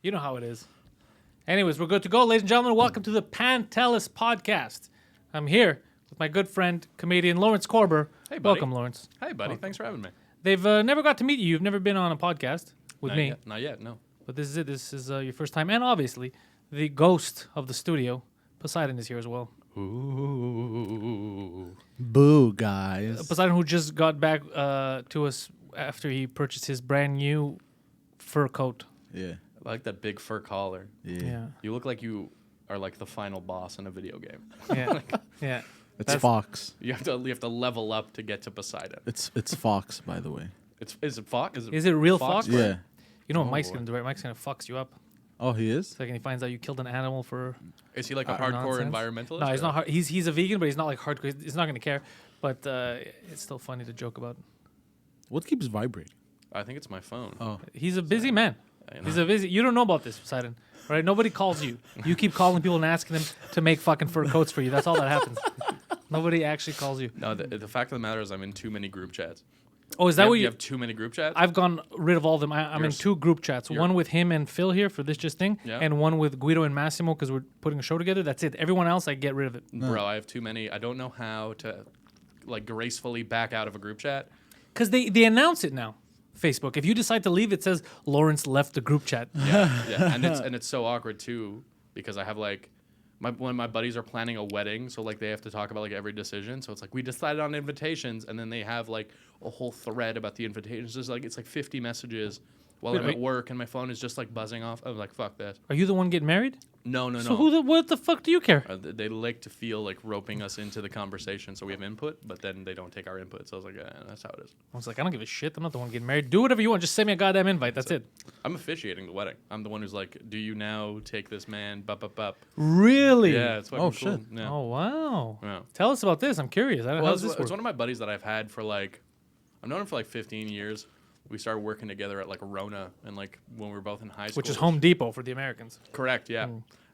You know how it is. Anyways, we're good to go. Ladies and gentlemen, welcome to the Pantelis Podcast. I'm here with my good friend, comedian Lawrence Corber. Hey, buddy. Welcome, Lawrence. Hey, buddy. Thanks for having me. They've never got to meet you. You've never been on a podcast with me. Not yet, no. But this is it. This is your first time. And obviously, the ghost of the studio, Poseidon, is here as well. Ooh. Boo, guys. Poseidon, who just got back to us after he purchased his brand new fur coat. Yeah. I like that big fur collar. Yeah. You look like you are like the final boss in a video game. Yeah. Yeah. It's Fox. You have to level up to get to Poseidon. It's Fox, by the way. Is it Fox? Is it real Fox? Yeah. You know what Oh, Mike's boy. going to do, right? Mike's going to fucks you up. Oh, he is? It's like when he finds out you killed an animal for Is he like a hardcore nonsense. environmentalist? No, he's not. He's a vegan, but he's not like hardcore. He's not going to care. But it's still funny to joke about. What keeps vibrating? I think it's my phone. Oh. He's a busy man. I know. He's a busy. You don't know about this, Poseidon, right? Nobody calls you. You keep calling people and asking them to make fucking fur coats for you. That's all that happens. Nobody actually calls you. No, the fact of the matter is I'm in too many group chats. Oh, is that what you you? have too many group chats? I've gone rid of all of them. I'm in You're 2 group chats. you're- One with him and Phil here for this just thing, Yeah. and one with Guido and Massimo because we're putting a show together. That's it. Everyone else, I get rid of it. Bro, I have too many. I don't know how to like gracefully back out of a group chat. Because they announce it now. Facebook. If you decide to leave, it says Lawrence left the group chat. Yeah, and it's so awkward too because I have like when my buddies are planning a wedding, so like they have to talk about like every decision. So it's like we decided on invitations, and then they have like a whole thread about the invitations. It's like 50 messages while I'm at work, and my phone is just like buzzing off. I'm like, fuck this. Are you the one getting married? No. So what the fuck do you care? They like to feel like roping us into the conversation, so we have input, but then they don't take our input. So I was like, that's how it is. I was like, I don't give a shit. I'm not the one getting married. Do whatever you want. Just send me a goddamn invite. That's it. I'm officiating the wedding. I'm the one who's like, do you now take this man? Bup. Really? Yeah, it's fucking Oh, cool. shit. Yeah. Oh, wow. Yeah. Tell us about this. I'm curious. How Well, does this it's work? one of my buddies that I've had for like, I've known him for like 15 years. We started working together at like Rona and like when we were both in high school. Which is Home Depot for the Americans. Correct, yeah.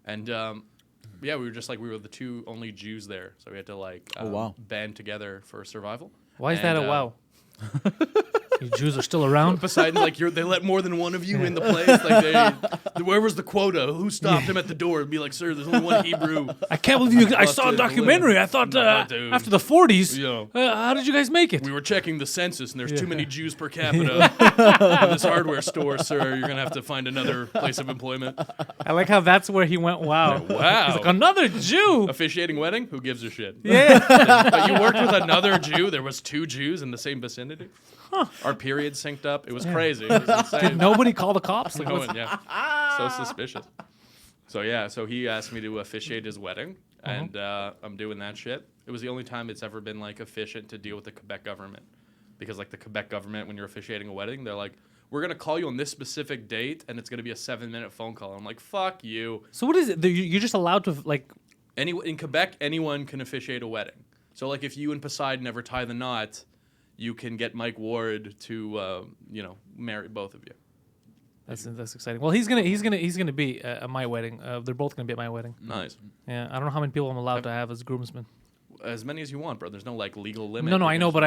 And yeah, we were just like, we were the 2 only Jews there. So we had to like wow. band together for survival. Why is that a And, wow? You Jews are still around? Poseidon, like they let more than one of you in the place. Like where was the quota? Who stopped him at the door? It'd be like, sir, there's only one Hebrew. I can't believe you. I saw a Busted documentary. I thought dude. after the 40s, Yeah. how did you guys make it? We were checking the census, and there's too many Jews per capita in this hardware store, sir. You're gonna have to find another place of employment. I like how that's where he went, wow. Wow. He's like, another Jew? Officiating wedding? Who gives a shit? Yeah. But you worked with another Jew. There was 2 Jews in the same vicinity. Our period synced up. It was crazy. It was insane. Did nobody call the cops? Like, No what's- one, yeah. So suspicious. So yeah, so he asked me to officiate his wedding, and I'm doing that shit. It was the only time it's ever been like efficient to deal with the Quebec government, because like the Quebec government, when you're officiating a wedding, they're like, we're gonna call you on this specific date, and it's gonna be a 7-minute phone call. I'm like, fuck you. So what is it? You're just allowed to, like... In Quebec, anyone can officiate a wedding. So like if you and Poseidon never tie the knot, you can get Mike Ward to marry both of you. That's exciting. Well, he's gonna be at my wedding. They're both gonna be at my wedding. Nice. Yeah, I don't know how many people I'm allowed to have as groomsmen. As many as you want, bro. There's no like legal limit. No, I know, but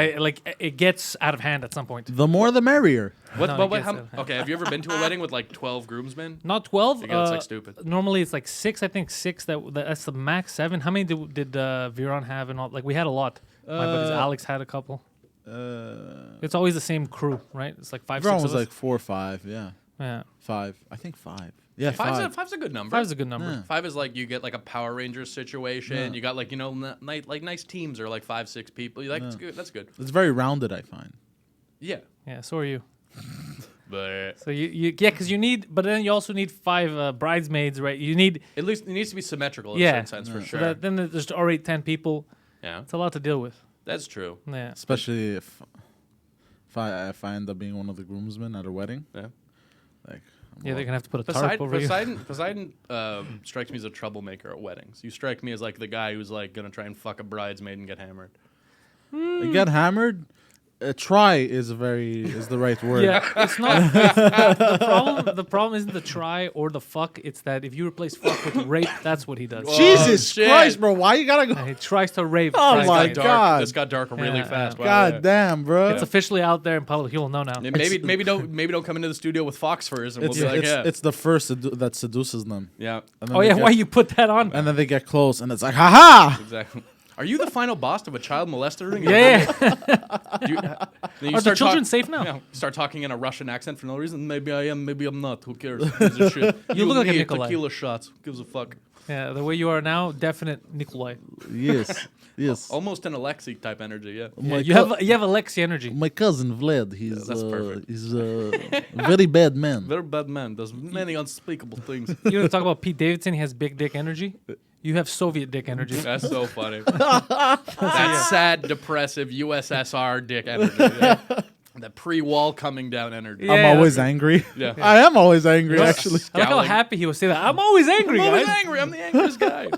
it gets out of hand at some point. The more the merrier. What? No, But it wait, gets out of hand. okay, have you ever been to a wedding with like 12 groomsmen? Not 12. Again, it's like stupid. Normally it's like 6. I think 6. That's the max. 7. How many did Viron have and all? Like we had a lot. My buddies Alex had a couple. It's always the same crew, right? It's like 5, Everyone 6 was of us. like 4 or 5, yeah. Yeah, 5. I think 5. Yeah, 5. Five's a good number. 5's a good number. Yeah. 5 is like you get like a Power Rangers situation. Yeah. You got like like nice teams or like 5, 6 people. You like it's good. That's good. It's very rounded, I find. Yeah, Yeah, so are you. but So you because you need, but then you also need 5 bridesmaids, right? You need at least it needs to be symmetrical in a yeah. certain sense for So sure. that, then there's already 10 people. Yeah, It's a lot to deal with. that's true. Yeah. Especially if I end up being one of the groomsmen at a wedding. Yeah. Like, Yeah, they're gonna have to put a tarp over you. Poseidon strikes me as a troublemaker at weddings. You strike me as like the guy who's like gonna try and fuck a bridesmaid and get hammered. I get hammered. Try is the right word. Yeah, it's not. The problem isn't the try or the fuck. It's that if you replace fuck with rape, that's what he does. Jesus shit. Christ, bro! Why you gotta go? He tries to rape. Oh tries my to- God. This got dark really Yeah, fast. Wow, God yeah. damn, bro! It's officially out there in public. You'll know now. And maybe don't come into the studio with fox furs, and we'll It's, be like, it's the first that seduces them. yeah, And then Oh they yeah, get- why you put that on? And then they get close, and it's like, haha! exactly. Are you the final boss of a child molester ring? Yeah. Then Are the children safe now? Yeah, start talking in a Russian accent for no reason. Maybe I am, maybe I'm not. Who cares? Who gives a shit? You look like a me, Nikolai. Tequila shots. Who gives a fuck? Yeah, the way you are now, definite Nikolai. Yes, yes. Almost an Alexei type energy. Yeah. Yeah, you have Alexi energy. My cousin Vlad. He's that's perfect. he's a very bad man. Very bad man. Does many unspeakable things. You want to talk about Pete Davidson? He has big dick energy. You have Soviet dick energy. That's so funny. That sad, depressive USSR dick energy. Yeah. That pre-wall coming down energy. Yeah. I'm always angry. Yeah. I am always angry, Just actually. I like how scowling. happy he was saying that. I'm always angry, I'm always guys. angry. I'm the angriest guy.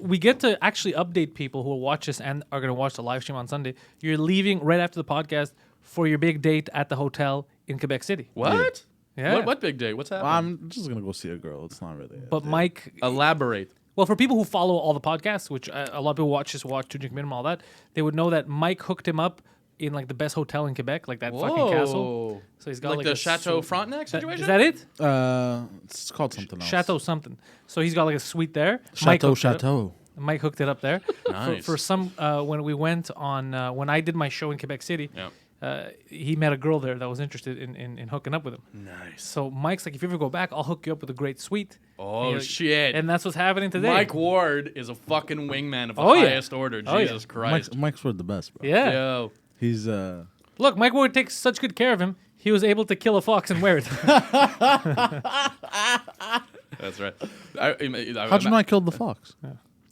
We get to actually update people who will watch this and are going to watch the live stream on Sunday. You're leaving right after the podcast for your big date at the hotel in Quebec City. What? Yeah. What big day? What's happening? I'm just gonna go see a girl. It's not really. But Mike, Elaborate. well, for people who follow all the podcasts, which a lot of people watch Two Drink Minimum, all that, they would know that Mike hooked him up in like the best hotel in Quebec, like that fucking castle. So he's got like like the a Chateau suite- Frontenac situation. Is that it? it's called something else. Chateau something. So he's got like a suite there. Mike Chateau. hooked it up. Chateau. Mike hooked it up there. Nice. For some, when we went on, when I did my show in Quebec City, Yeah. he met a girl there that was interested in hooking up with him. Nice. So Mike's like, if you ever go back, I'll hook you up with a great suite. Oh And shit. And that's what's happening today. Mike Ward is a fucking wingman of the Oh, yeah. highest order. Oh, yeah. Jesus Christ. Mike's word the best, bro. Yeah. Yo. He's Look, Mike Ward takes such good care of him. He was able to kill a fox and wear it. That's right. how'd you know I killed the fox?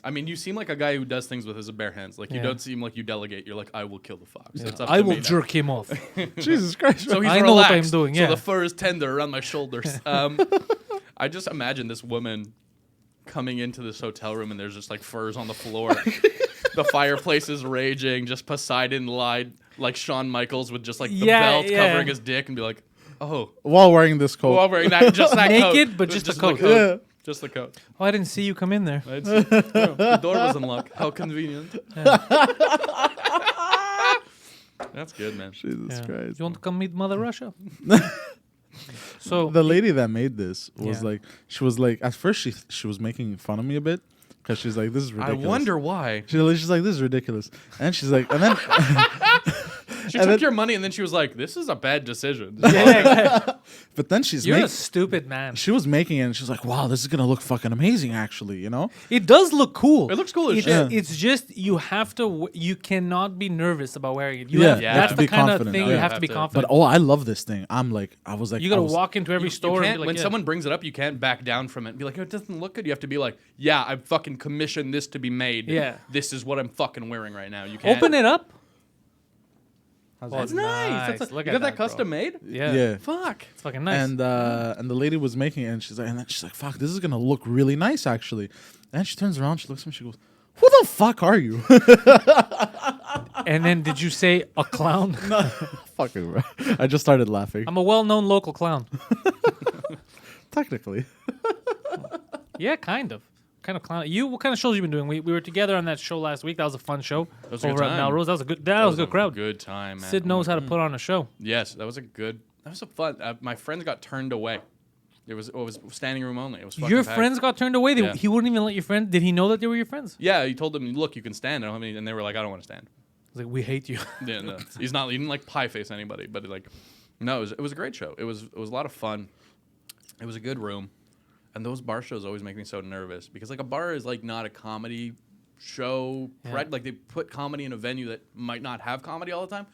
I mean, you seem like a guy who does things with his bare hands. Like, you Yeah. don't seem like you delegate. You're like, I will kill the fox. It's up I to will me now. jerk him off. Jesus Christ! So he's I know what I'm relaxed. doing, So yeah. the fur is tender around my shoulders. I just imagine this woman coming into this hotel room and there's just like furs on the floor. The fireplace is raging. Just Poseidon lied like Shawn Michaels with just like the Yeah, belt yeah. covering his dick and be like, oh, While wearing this coat. well, wearing that, just that Naked, coat. but just the the coat. Yeah. Just the coat. Oh, I didn't see you come in there. I'd say, oh, the door was unlocked. How convenient. That's good, man. Jesus Yeah. Christ! You want to come meet Mother Russia? So The lady that made this was Yeah. like, she was like, at first she was making fun of me a bit because she's like, this is I ridiculous. wonder why. She's like, this is ridiculous, and she's like, and then She And took then- your money and then she was like, this is a bad decision. but then she's you're making. a stupid man. She was making it, and she's like, "Wow, this is gonna look fucking amazing, actually." You know? It does look cool. It looks cool as It's, shit. it's just you have to. You cannot be nervous about wearing it. You Yeah, have, you have that's to the be kind of confident. thing Yeah. you You have to have be to. confident. But I love this thing. I was like, you gotta I was- walk into every store. and can't, be like, when yeah. someone brings it up, you can't back down from it and be like, oh, it doesn't look good. You have to be like, yeah, I fucking commissioned this to be made. Yeah. This is what I'm fucking wearing right now. You can't. Open it up. That's nice. That's Look you at got that bro. custom made? Yeah. Yeah. Fuck. It's fucking nice. And the lady was making it, and then she's like, "Fuck, this is gonna look really nice, actually." And she turns around, she looks at me, she goes, "Who the fuck are you?" And then did you say a clown? Fucking, bro. I just started laughing. I'm a well-known local clown. Technically, Yeah, kind of. Kind of clown. You, what kind of shows you been doing? We were together on that show last week. That was a fun show was a good over at time. Melrose. That was a good crowd. Good time, man. Sid knows how to put on a show. Yes, that was a fun. My friends got turned away. It was standing room only. It was fucking Your packed. friends got turned away. Yeah. He wouldn't even let your friends. Did he know that they were your friends? Yeah, he told them, look, you can stand. I don't have any, and they were like, I don't want to stand. He's like, we hate you. Yeah, no, he's not. He didn't like pie face anybody, but like, no, it was a great show. It was a lot of fun. It was a good room, and those bar shows always make me so nervous because like a bar is like not a comedy show. Yeah. Right? Like they put comedy in a venue that might not have comedy all the time,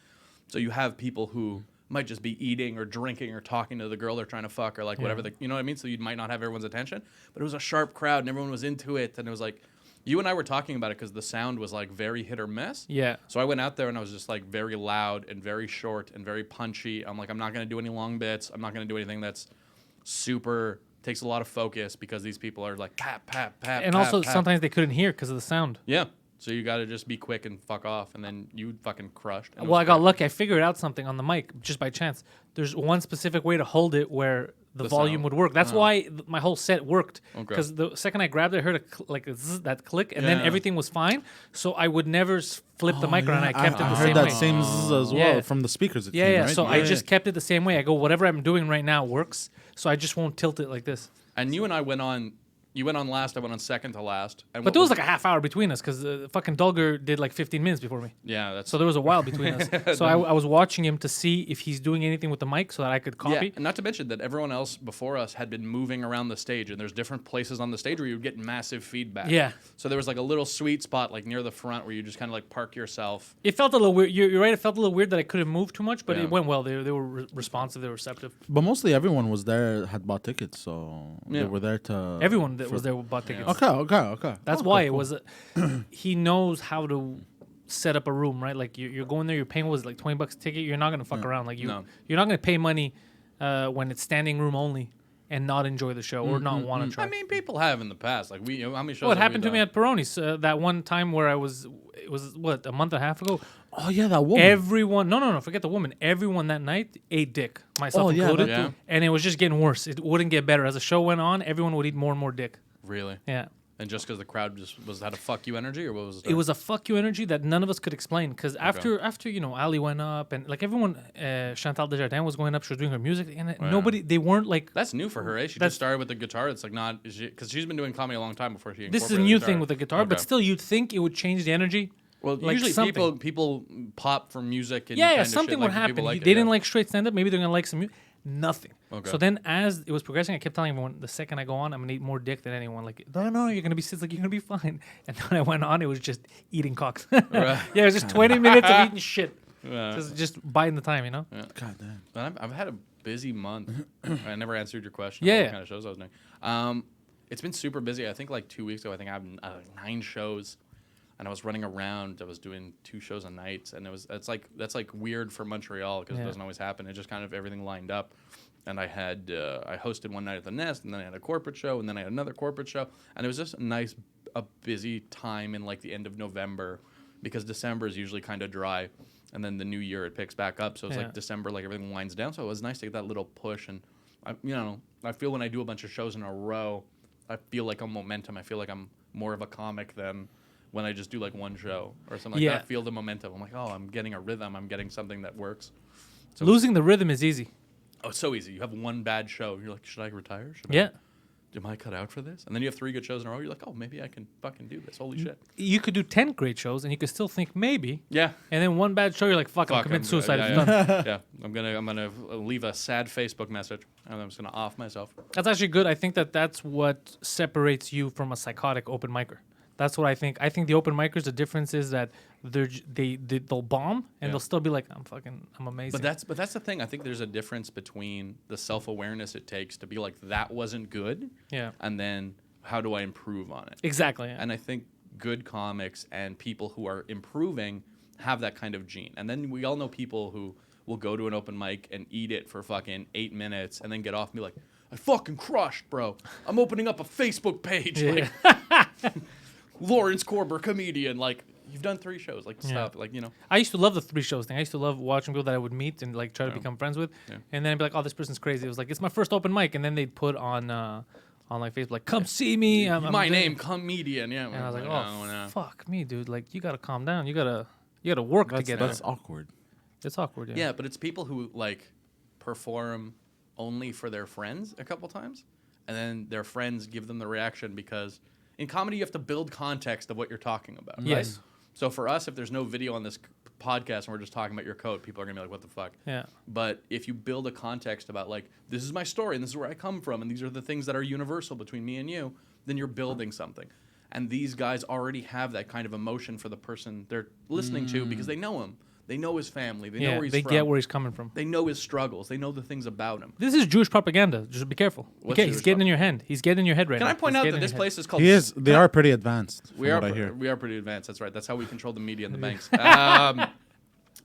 so you have people who might just be eating or drinking or talking to the girl they're trying to fuck or like whatever. You know what I mean? So you might not have everyone's attention, but it was a sharp crowd and everyone was into it, and it was like. You and I were talking about it because the sound was like very hit or miss. Yeah. So I went out there and I was just like very loud and very short and very punchy. I'm like, I'm not going to do any long bits. I'm not going to do anything that's super, takes a lot of focus because these people are like pap, pap, pap. And pap, also, pap. sometimes they couldn't hear because of the sound. Yeah. So you got to just be quick and fuck off, and then you fucking crushed. Well, I got lucky. I figured out something on the mic just by chance. There's one specific way to hold it where the volume would work. That's why my whole set worked. Because the second I grabbed it, I heard that click, and then everything was fine. So I would never flip the mic around. I kept it the same way. I heard that same zzz as well from the speakers. It came, right? So I just kept it the same way. I go, whatever I'm doing right now works. So I just won't tilt it like this. And you and I went on. You went on last. I went on second to last. And but there was like a half hour between us because fucking Dulger did like 15 minutes before me. Yeah, that's so there was a while between us. So I was watching him to see if he's doing anything with the mic so that I could copy. Yeah, and not to mention that everyone else before us had been moving around the stage, and there's different places on the stage where you would get massive feedback. Yeah. So there was like a little sweet spot like near the front where you just kind of like park yourself. It felt a little weird. You're right. It felt a little weird that I couldn't move too much, but it went well. They were responsive. They were receptive. But mostly everyone was there, had bought tickets, so they were there to. Everyone that was there bought tickets. Okay. That's why it was. He knows how to set up a room, right? Like you're going there, you're paying what was it, like $20 a ticket. You're not gonna fuck around. Like you're not gonna pay money when it's standing room only and not enjoy the show or not want to try. I mean, people have in the past. Like how many shows? Well, it happened to me at Peroni's that one time where it was what, a month and a half ago. Oh yeah, that woman. Everyone, no, forget the woman. Everyone that night ate dick, myself included, and it was just getting worse. It wouldn't get better as the show went on. Everyone would eat more and more dick. Really? Yeah. And just because the crowd just had a fuck you energy, or what was it? It was a fuck you energy that none of us could explain. Because after Ali went up and like everyone, Chantal Desjardins was going up. She was doing her music, and nobody. They weren't like. That's new for her. Eh? She just started with the guitar. It's like not because she's been doing comedy a long time before she. This is a new thing with the guitar, but still, you'd think it would change the energy. Well, like usually people pop for music. And yeah, something would happen. They didn't like straight stand up. Maybe they're gonna like some music. Nothing. Okay. So then, as it was progressing, I kept telling everyone, the second I go on, I'm gonna eat more dick than anyone. Like, no, you're gonna be like you're gonna be fine. And when I went on, it was just eating cocks. Right. Yeah, it was just 20 minutes of eating shit. Just biding the time, you know. Yeah. God damn. But I've had a busy month. I never answered your question. Yeah. What kind of shows I was doing. It's been super busy. I think like 2 weeks ago, I have 9 shows. And I was running around. I was doing 2 shows a night, and that's like weird for Montreal because it doesn't always happen. It just kind of everything lined up, and I hosted one night at the Nest, and then I had a corporate show, and then I had another corporate show, and it was just a busy time in like the end of November, because December is usually kind of dry, and then the new year it picks back up. So it's like December, like everything winds down. So it was nice to get that little push, and I feel when I do a bunch of shows in a row, I feel like I'm momentum. I feel like I'm more of a comic than when I just do like one show or something like that. I feel the momentum. I'm like, oh, I'm getting a rhythm. I'm getting something that works. So losing the rhythm is easy. Oh, it's so easy. You have one bad show. You're like, should I retire? Am I cut out for this? And then you have 3 good shows in a row. You're like, oh, maybe I can fucking do this. Holy shit. You could do 10 great shows and you could still think maybe. Yeah. And then one bad show, you're like, fuck I'm committing suicide. Yeah. I'm gonna leave a sad Facebook message and I'm just gonna off myself. That's actually good. I think that's what separates you from a psychotic open micer. That's what I think. I think the open micers, the difference is that they'll bomb and they'll still be like, I'm amazing. But that's the thing. I think there's a difference between the self-awareness it takes to be like, that wasn't good. Yeah. And then how do I improve on it? Exactly. Yeah. And I think good comics and people who are improving have that kind of gene. And then we all know people who will go to an open mic and eat it for fucking 8 minutes and then get off and be like, I fucking crushed, bro. I'm opening up a Facebook page. Yeah. Like, Lawrence Corber, comedian. Like, you've done 3 shows. Like, stop. Like, I used to love the 3 shows thing. I used to love watching people that I would meet and like try to become friends with. Yeah. And then I'd be like, oh, this person's crazy. It was like, it's my first open mic. And then they'd put on like Facebook, like, come see me. My name, comedian. Yeah. And I was like, no. Fuck me, dude. Like, you got to calm down. You gotta work to get it. That's awkward. It's awkward, yeah. Yeah, but it's people who, like, perform only for their friends a couple times. And then their friends give them the reaction because in comedy, you have to build context of what you're talking about. Yes. Right? So for us, if there's no video on this podcast and we're just talking about your coat, people are going to be like, what the fuck? Yeah. But if you build a context about, like, this is my story and this is where I come from and these are the things that are universal between me and you, then you're building something. And these guys already have that kind of emotion for the person they're listening to because they know him. They know his family. They know where he's from. They get where he's coming from. They know his struggles. They know the things about him. This is Jewish propaganda. Just be careful. He's getting in your head. He's getting in your head right now. Can I point out that this place is called... They are pretty advanced. We are pretty advanced. That's right. That's how we control the media and the banks.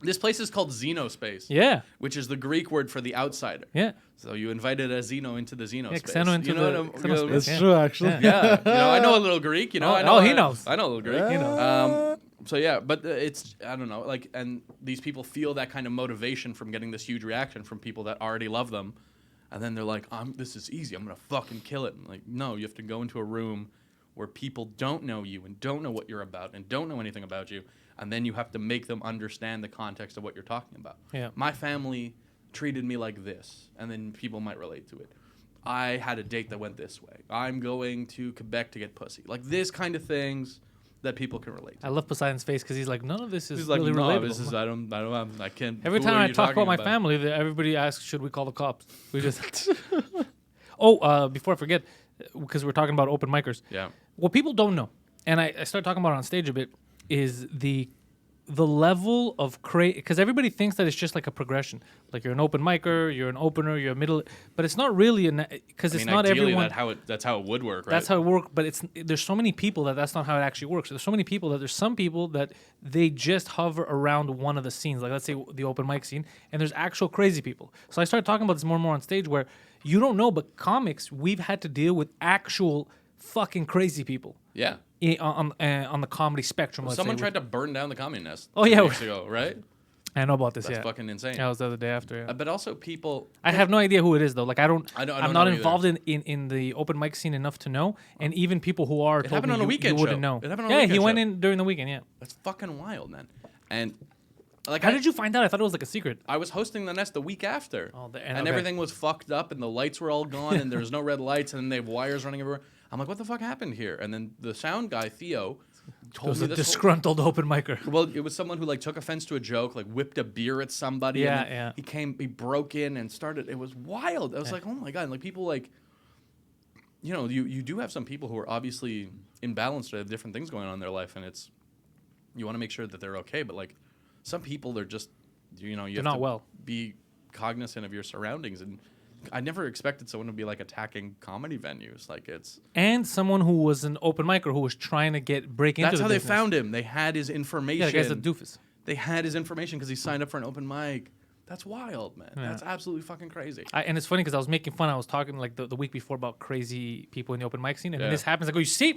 This place is called Xenospace. Yeah. Which is the Greek word for the outsider. Yeah. So you invited a Xeno into the Xenospace. Xeno into the Xenospace. That's true, actually. Yeah. I know a little Greek. I know. He knows. I know a little Greek. He knows. So yeah, but it's, I don't know, like, and these people feel that kind of motivation from getting this huge reaction from people that already love them, and then they're like, this is easy, I'm gonna fucking kill it. And like, no, you have to go into a room where people don't know you and don't know what you're about and don't know anything about you, and then you have to make them understand the context of what you're talking about. Yeah. My family treated me like this, and then people might relate to it. I had a date that went this way. I'm going to Quebec to get pussy. Like, this kind of things that people can relate to. I love Poseidon's face because he's like, none of this is He's like, really no, relatable. this is, I can't. Every who time are I you talk about talking my family, everybody asks, should we call the cops? We just... before I forget, because we're talking about open micers. Yeah. What people don't know, and I started talking about it on stage a bit, is the level of because everybody thinks that it's just like a progression. Like, you're an open micer, you're an opener, you're a middle, but it's not really because it's not ideally everyone. that's how it would work, right? That's how it works, but there's so many people that's not how it actually works. There's so many people that there's some people that they just hover around one of the scenes, like let's say the open mic scene, and there's actual crazy people. So I started talking about this more and more on stage, where you don't know, but comics, we've had to deal with actual fucking crazy people. Yeah. On the comedy spectrum. Well, someone tried to burn down the Communist Nest. Oh, yeah. 2 weeks ago, right? I know about this. That's fucking insane. That was the other day after. Yeah. But also people. I have no idea who it is though. Like, I'm not know involved in the open mic scene enough to know. And even people who are, It happened on a weekend you wouldn't show. know. It happened on a Yeah, weekend he went show. in during the weekend. Yeah. That's fucking wild, man. And like, How did you find out? I thought it was like a secret. I was hosting the Nest the week after, and okay. everything was fucked up, and the lights were all gone, and there was no red lights, and then they have wires running everywhere. I'm like, what the fuck happened here? And then the sound guy, Theo, It told was me a this disgruntled open micer. Well, it was someone who like took offense to a joke, like whipped a beer at somebody. Yeah, and yeah. He broke in and started. It was wild. I was like, oh my god! And like people like, you do have some people who are obviously imbalanced or have different things going on in their life, and it's you want to make sure that they're okay. But like some people, they're just you have not to well. be cognizant of your surroundings. And I never expected someone to be like attacking comedy venues. Like And someone who was an open micer who was trying to break into that's the how business. they found him. They had his information. Yeah, the guy's a doofus. They had his information because he signed up for an open mic. That's wild, man. Yeah. That's absolutely fucking crazy. And it's funny because I was making fun. I was talking like the week before about crazy people in the open mic scene, and Yeah. then this happens. I go, you see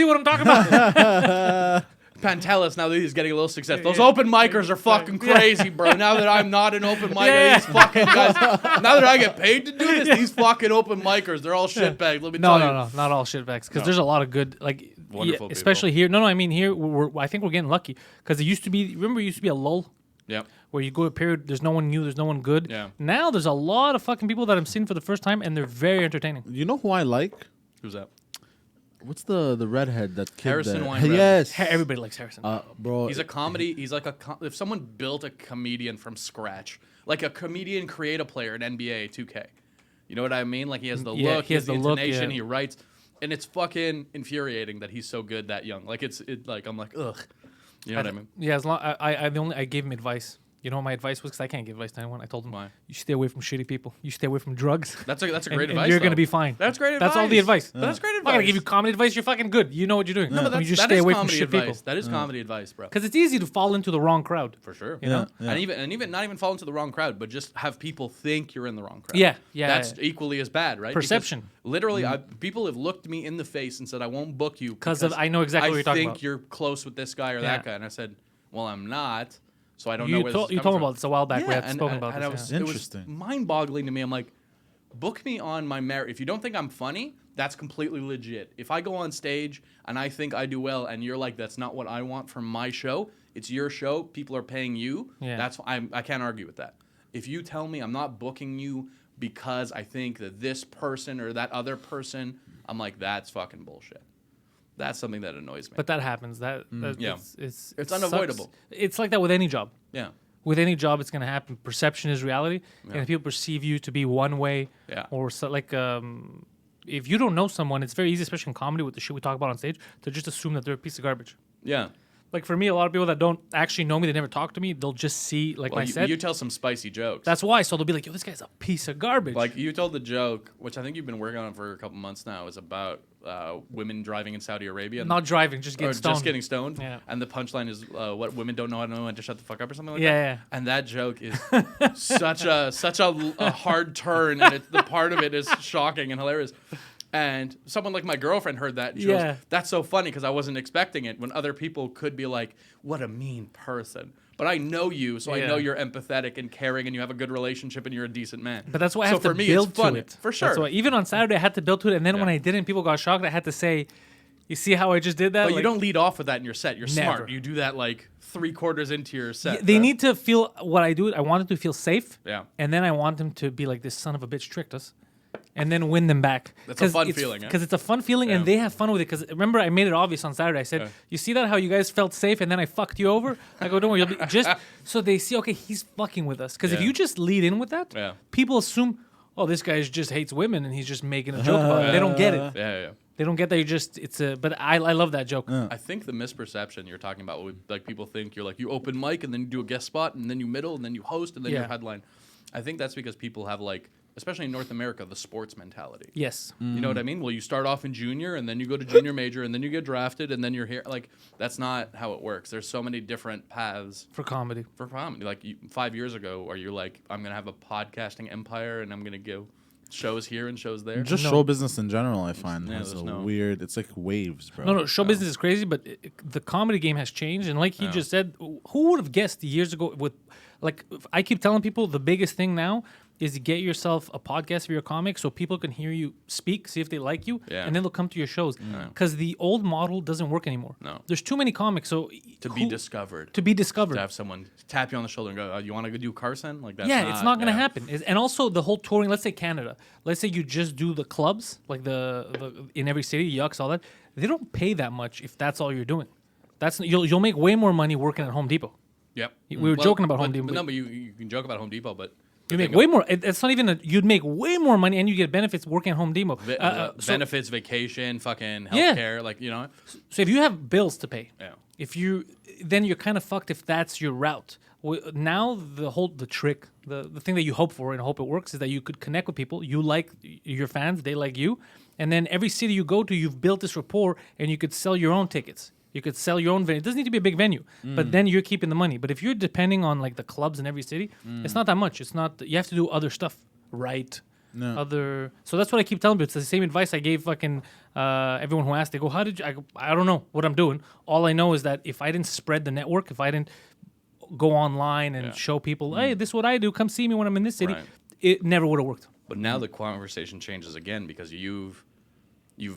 what I'm talking about? Pantelis, now that he's getting a little success. Those open micers are fucking crazy, bro. Now that I'm not an open micer, Yeah. these fucking guys. Now that I get paid to do this, these fucking open micers, they're all shitbags. Let me tell you. No, not all shitbags. Because there's a lot of good, like, Wonderful people. especially here. No, I mean here. I think we're getting lucky because it used to be. Remember, it used to be a lull. Yeah. Where you go a period, there's no one new, there's no one good. Yeah. Now there's a lot of fucking people that I'm seeing for the first time, and they're very entertaining. You know who I like? Who's that? What's the redhead that kid? Harrison that, Weinreb. Yes, Everybody likes Harrison. bro. He's a comedy. He's like if someone built a comedian from scratch, like a comedian create a player in NBA 2K. You know what I mean? Like he has the look, he has the intonation, he writes, and it's fucking infuriating that he's so good that young. Like like I'm like ugh. You know what I mean? Yeah, as long I gave him advice. You know what my advice was? Because I can't give advice to anyone. I told him, why? You stay away from shitty people. You stay away from drugs. That's a great and advice. You're going to though. be fine. That's great advice. That's all the advice. But that's great I'm advice. not going to give you comedy advice. You're fucking good. You know what you're doing. No, but you just that stay is away from comedy shit advice. people. That is comedy advice, bro. Because it's easy to fall into the wrong crowd. For sure. You know? Yeah. And even not even fall into the wrong crowd, but just have people think you're in the wrong crowd. Yeah. That's equally as bad, right? Perception. Because literally, people have looked me in the face and said, "I won't book you because I know exactly what you're talking I about. think you're close with this guy or that guy," and I said, "Well, I'm not." So I don't know You where told this is me coming about from. this a while back. We had spoken about and this. it was Interesting. mind-boggling to me. I'm like, book me on my merit. If you don't think I'm funny, that's completely legit. If I go on stage and I think I do well, and you're like, that's not what I want from my show. It's your show. People are paying you. Yeah. I can't argue with that. If you tell me I'm not booking you because I think that this person or that other person, I'm like, that's fucking bullshit. That's something that annoys me. But that happens. That Yeah. it's unavoidable. sucks. It's like that with any job. yeah. With any job, it's going to happen. Perception is reality, and if people perceive you to be one way, Yeah. or so, like if you don't know someone, it's very easy, especially in comedy with the shit we talk about on stage, to just assume that they're a piece of garbage. Yeah. Like for me, a lot of people that don't actually know me, they never talk to me. They'll just see like my set. You tell some spicy jokes. That's why. So they'll be like, "Yo, this guy's a piece of garbage." Like you told the joke, which I think you've been working on for a couple months now, is about women driving in Saudi Arabia. Not driving, just getting stoned. Just getting stoned. Yeah. And the punchline is what women don't know how to know and to shut the fuck up or something like that. Yeah. And that joke is such a hard turn, and the part of it is shocking and hilarious. And someone like my girlfriend heard that and she goes, that's so funny because I wasn't expecting it, when other people could be like, what a mean person. But I know you, so I know you're empathetic and caring and you have a good relationship and you're a decent man. But that's why I have to build to it. For sure. That's why, even on Saturday, I had to build to it. And then when I didn't, people got shocked. I had to say, you see how I just did that? But you don't lead off with that in your set. You're Never. smart. You do that like 3/4 into your set. They need to feel what I do. I want them to feel safe. Yeah. And then I want them to be like, this son of a bitch tricked us. And then win them back. That's a fun feeling. Because it's a fun feeling and they have fun with it. Because remember, I made it obvious on Saturday. I said, you see that how you guys felt safe and then I fucked you over? I go, don't worry. You'll be just so they see, okay, he's fucking with us. Because if you just lead in with that, people assume, oh, this guy just hates women and he's just making a joke about it. They don't get it. Yeah. They don't get that. But I love that joke. I think the misperception you're talking about, like people think you're like, you open mic and then you do a guest spot and then you middle and then you host and then you headline. I think that's because people have like, especially in North America, the sports mentality. Yes. You know what I mean? Well, you start off in junior and then you go to junior major and then you get drafted and then you're here. Like, that's not how it works. There's so many different paths. For comedy. Like 5 years ago, are you like, I'm going to have a podcasting empire and I'm going to go shows here and shows there? Just show business in general, I find, has a no weird, it's like waves, bro. No, show business is crazy, but the comedy game has changed. And like he just said, who would have guessed years ago with, like, I keep telling people the biggest thing now is to get yourself a podcast for your comic so people can hear you speak, see if they like you, and then they'll come to your shows. Because the old model doesn't work anymore. No. There's too many comics. So to be discovered. To have someone tap you on the shoulder and go, you want to go do Carson? Like that's it's not going to happen. And also the whole touring, let's say Canada. Let's say you just do the clubs, like the in every city, Yucks, all that. They don't pay that much if that's all you're doing. You'll make way more money working at Home Depot. Yep. We were joking about Home Depot. But you can joke about Home Depot, but you make way more. It's not even you'd make way more money and you get benefits working at Home Depot. Benefits, vacation, fucking healthcare, like, you know. So if you have bills to pay, then you're kind of fucked if that's your route. Now the trick, the thing that you hope for and hope it works is that you could connect with people. You like your fans, they like you, and then every city you go to, you've built this rapport, and you could sell your own tickets. You could sell your own venue. It doesn't need to be a big venue, but then you're keeping the money. But if you're depending on like the clubs in every city, it's not that much. It's not. You have to do other stuff, right? No. So that's what I keep telling people. It's the same advice I gave fucking everyone who asked. They go, "How did you?" I don't know what I'm doing. All I know is that if I didn't spread the network, if I didn't go online and show people, hey, this is what I do. Come see me when I'm in this city. It never would have worked. But now the conversation changes again because you've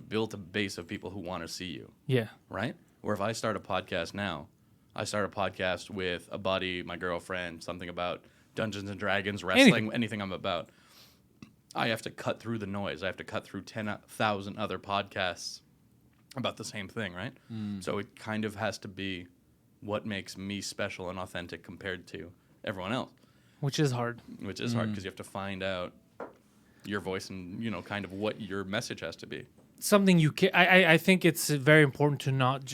built a base of people who want to see you. Yeah. Right. Or if I start a podcast now, I start a podcast with a buddy, my girlfriend, something about Dungeons and Dragons, wrestling, anything I'm about. I have to cut through the noise. I have to cut through 10,000 other podcasts about the same thing, right? So it kind of has to be what makes me special and authentic compared to everyone else. Which is hard. Which is hard because you have to find out your voice and, you know, kind of what your message has to be. Something you can. I think it's very important to not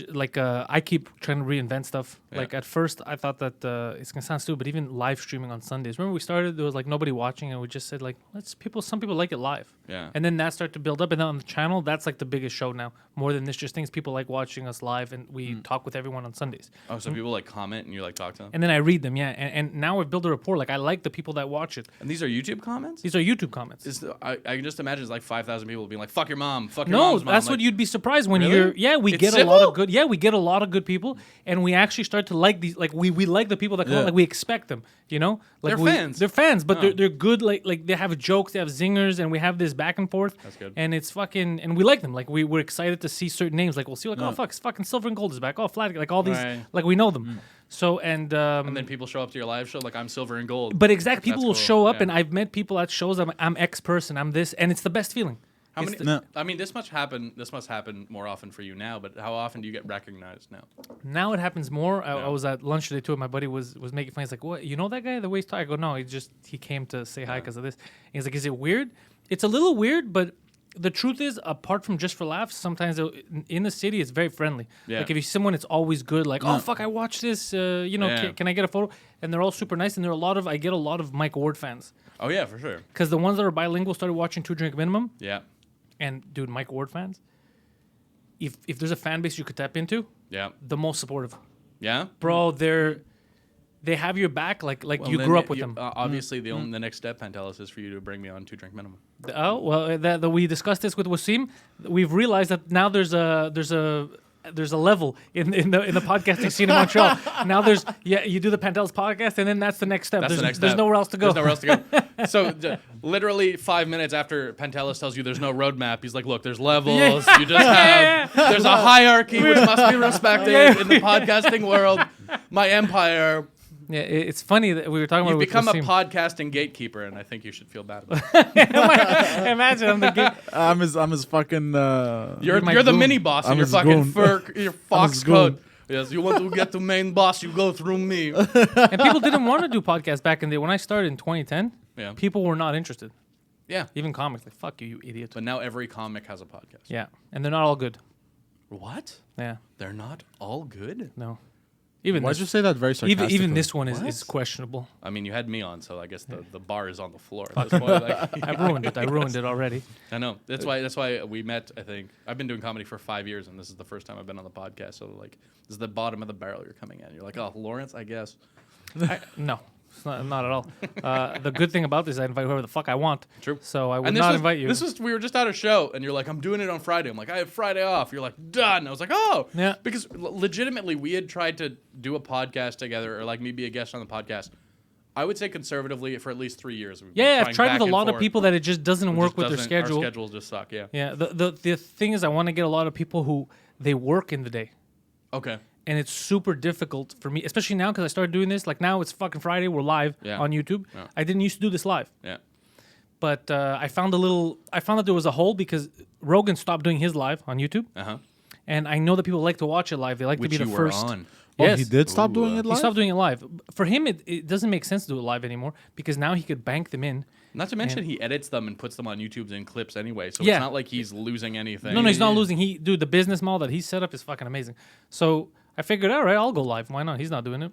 I keep trying to reinvent stuff. Yeah. Like at first I thought that it's gonna sound stupid, but even live streaming on Sundays. Remember we started, there was like nobody watching, and we just said like some people like it live. Yeah. And then that started to build up, and then on the channel that's like the biggest show now. More than this, just things people like watching us live, and we talk with everyone on Sundays. Oh, so people like comment and you like talk to them. And then I read them, and now we've built a rapport. Like I like the people that watch it. And these are YouTube comments. These are YouTube comments. I can just imagine it's like 5,000 people being like, "Fuck your mom, fuck your mom's mom." No, that's what you'd be surprised when really? we get a lot of good. Yeah, we get a lot of good people, and we actually start to like these. Like we like the people that come on, like we expect them. You know, like they're fans. They're fans, but they're good. Like they have jokes, they have zingers, and we have this back and forth. That's good. And it's fucking, and we like them. Like we're excited to see certain names. Like we'll see, like oh fuck, it's fucking Silver and Gold is back. Oh Flat, like all these, like we know them. So and then people show up to your live show like I'm Silver and Gold. But exactly, people will show up, and I've met people at shows. I'm X person. I'm this, and it's the best feeling. How many? I mean, this must happen more often for you now. But how often do you get recognized now? Now it happens more. I was at lunch today too, and my buddy was making fun. He's like, "What? You know that guy? The way he's talking?" I go, "No, he came to say hi because of this." And he's like, "Is it weird?" It's a little weird, but the truth is, apart from Just for Laughs, sometimes in the city it's very friendly. Yeah. Like if you see someone, it's always good. Like, oh fuck, I watched this. Can I get a photo? And they're all super nice. And I get a lot of Mike Ward fans. Oh yeah, for sure. Because the ones that are bilingual started watching 2 Drink Minimum. Yeah. And dude, Mike Ward fans. If there's a fan base you could tap into, the most supportive. Yeah, bro, they have your back like you grew up with them. Obviously, the next step, Pantelis, is for you to bring me on 2 Drink Minimum. Oh well, we discussed this with Wasim. We've realized that now there's a level in the podcasting scene in Montreal. Now you do the Pantelis podcast, and then that's the next step. There's nowhere else to go. There's nowhere else to go. So literally 5 minutes after Pantelis tells you there's no roadmap, he's like, look, there's levels. You just have there's a hierarchy which must be respected in the podcasting world. My empire. Yeah, it's funny that we were talking about. You've become a podcasting gatekeeper, and I think you should feel bad about it. Imagine I'm the gate. I'm his fucking. You're the mini boss in your fucking your fox coat. Yes, you want to get to main boss, you go through me. And people didn't want to do podcasts back in the day. When I started in 2010, people were not interested. Yeah. Even comics, like, fuck you idiot. But now every comic has a podcast. Yeah, and they're not all good. What? Yeah. They're not all good? No. Why'd you say that very sarcastically? Even this one is questionable. I mean, you had me on, so I guess the bar is on the floor at this point. I ruined it already. I know. That's why we met, I think. I've been doing comedy for 5 years, and this is the first time I've been on the podcast. So, like, this is the bottom of the barrel you're coming in. You're like, oh, Lawrence, I guess. No. It's not at all. The good thing about this is I invite whoever the fuck I want. True. So I would not invite you. We were just at a show, and you're like, I'm doing it on Friday. I'm like, I have Friday off. You're like, done. I was like, oh. Yeah. Because legitimately, we had tried to do a podcast together, or like me be a guest on the podcast. I would say conservatively for at least 3 years. I've tried with a lot of people that it just doesn't work with their schedule. Our schedules just suck, yeah. Yeah. The thing is, I want to get a lot of people who they work in the day. Okay. And it's super difficult for me, especially now because I started doing this. Like now it's fucking Friday. We're live on YouTube. Yeah. I didn't used to do this live. Yeah. But I found that there was a hole because Rogan stopped doing his live on YouTube. Uh-huh. And I know that people like to watch it live. They like to be the first. On. Yes. He did stop doing it live? He stopped doing it live. For him, it doesn't make sense to do it live anymore because now he could bank them in. Not to mention he edits them and puts them on YouTube's in clips anyway, so it's not like he's losing anything. No, he's not losing. The business model that he set up is fucking amazing. So I figured, all right, I'll go live. Why not? He's not doing it.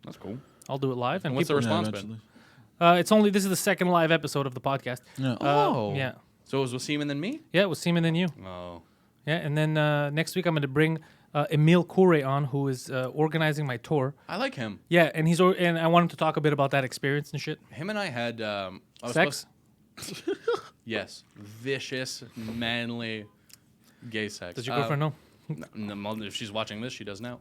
That's cool. I'll do it live. And what's the response been? This is the second live episode of the podcast. Yeah. Yeah. So it was Wasim and then me? Yeah, it was Wasim and then you. Oh. Yeah, and then next week I'm going to bring Emile Couret on, who is organizing my tour. I like him. Yeah, and and I want him to talk a bit about that experience and shit. Him and I had sex. Yes, vicious, manly, gay sex. Does your girlfriend know? No, if she's watching this, she does now.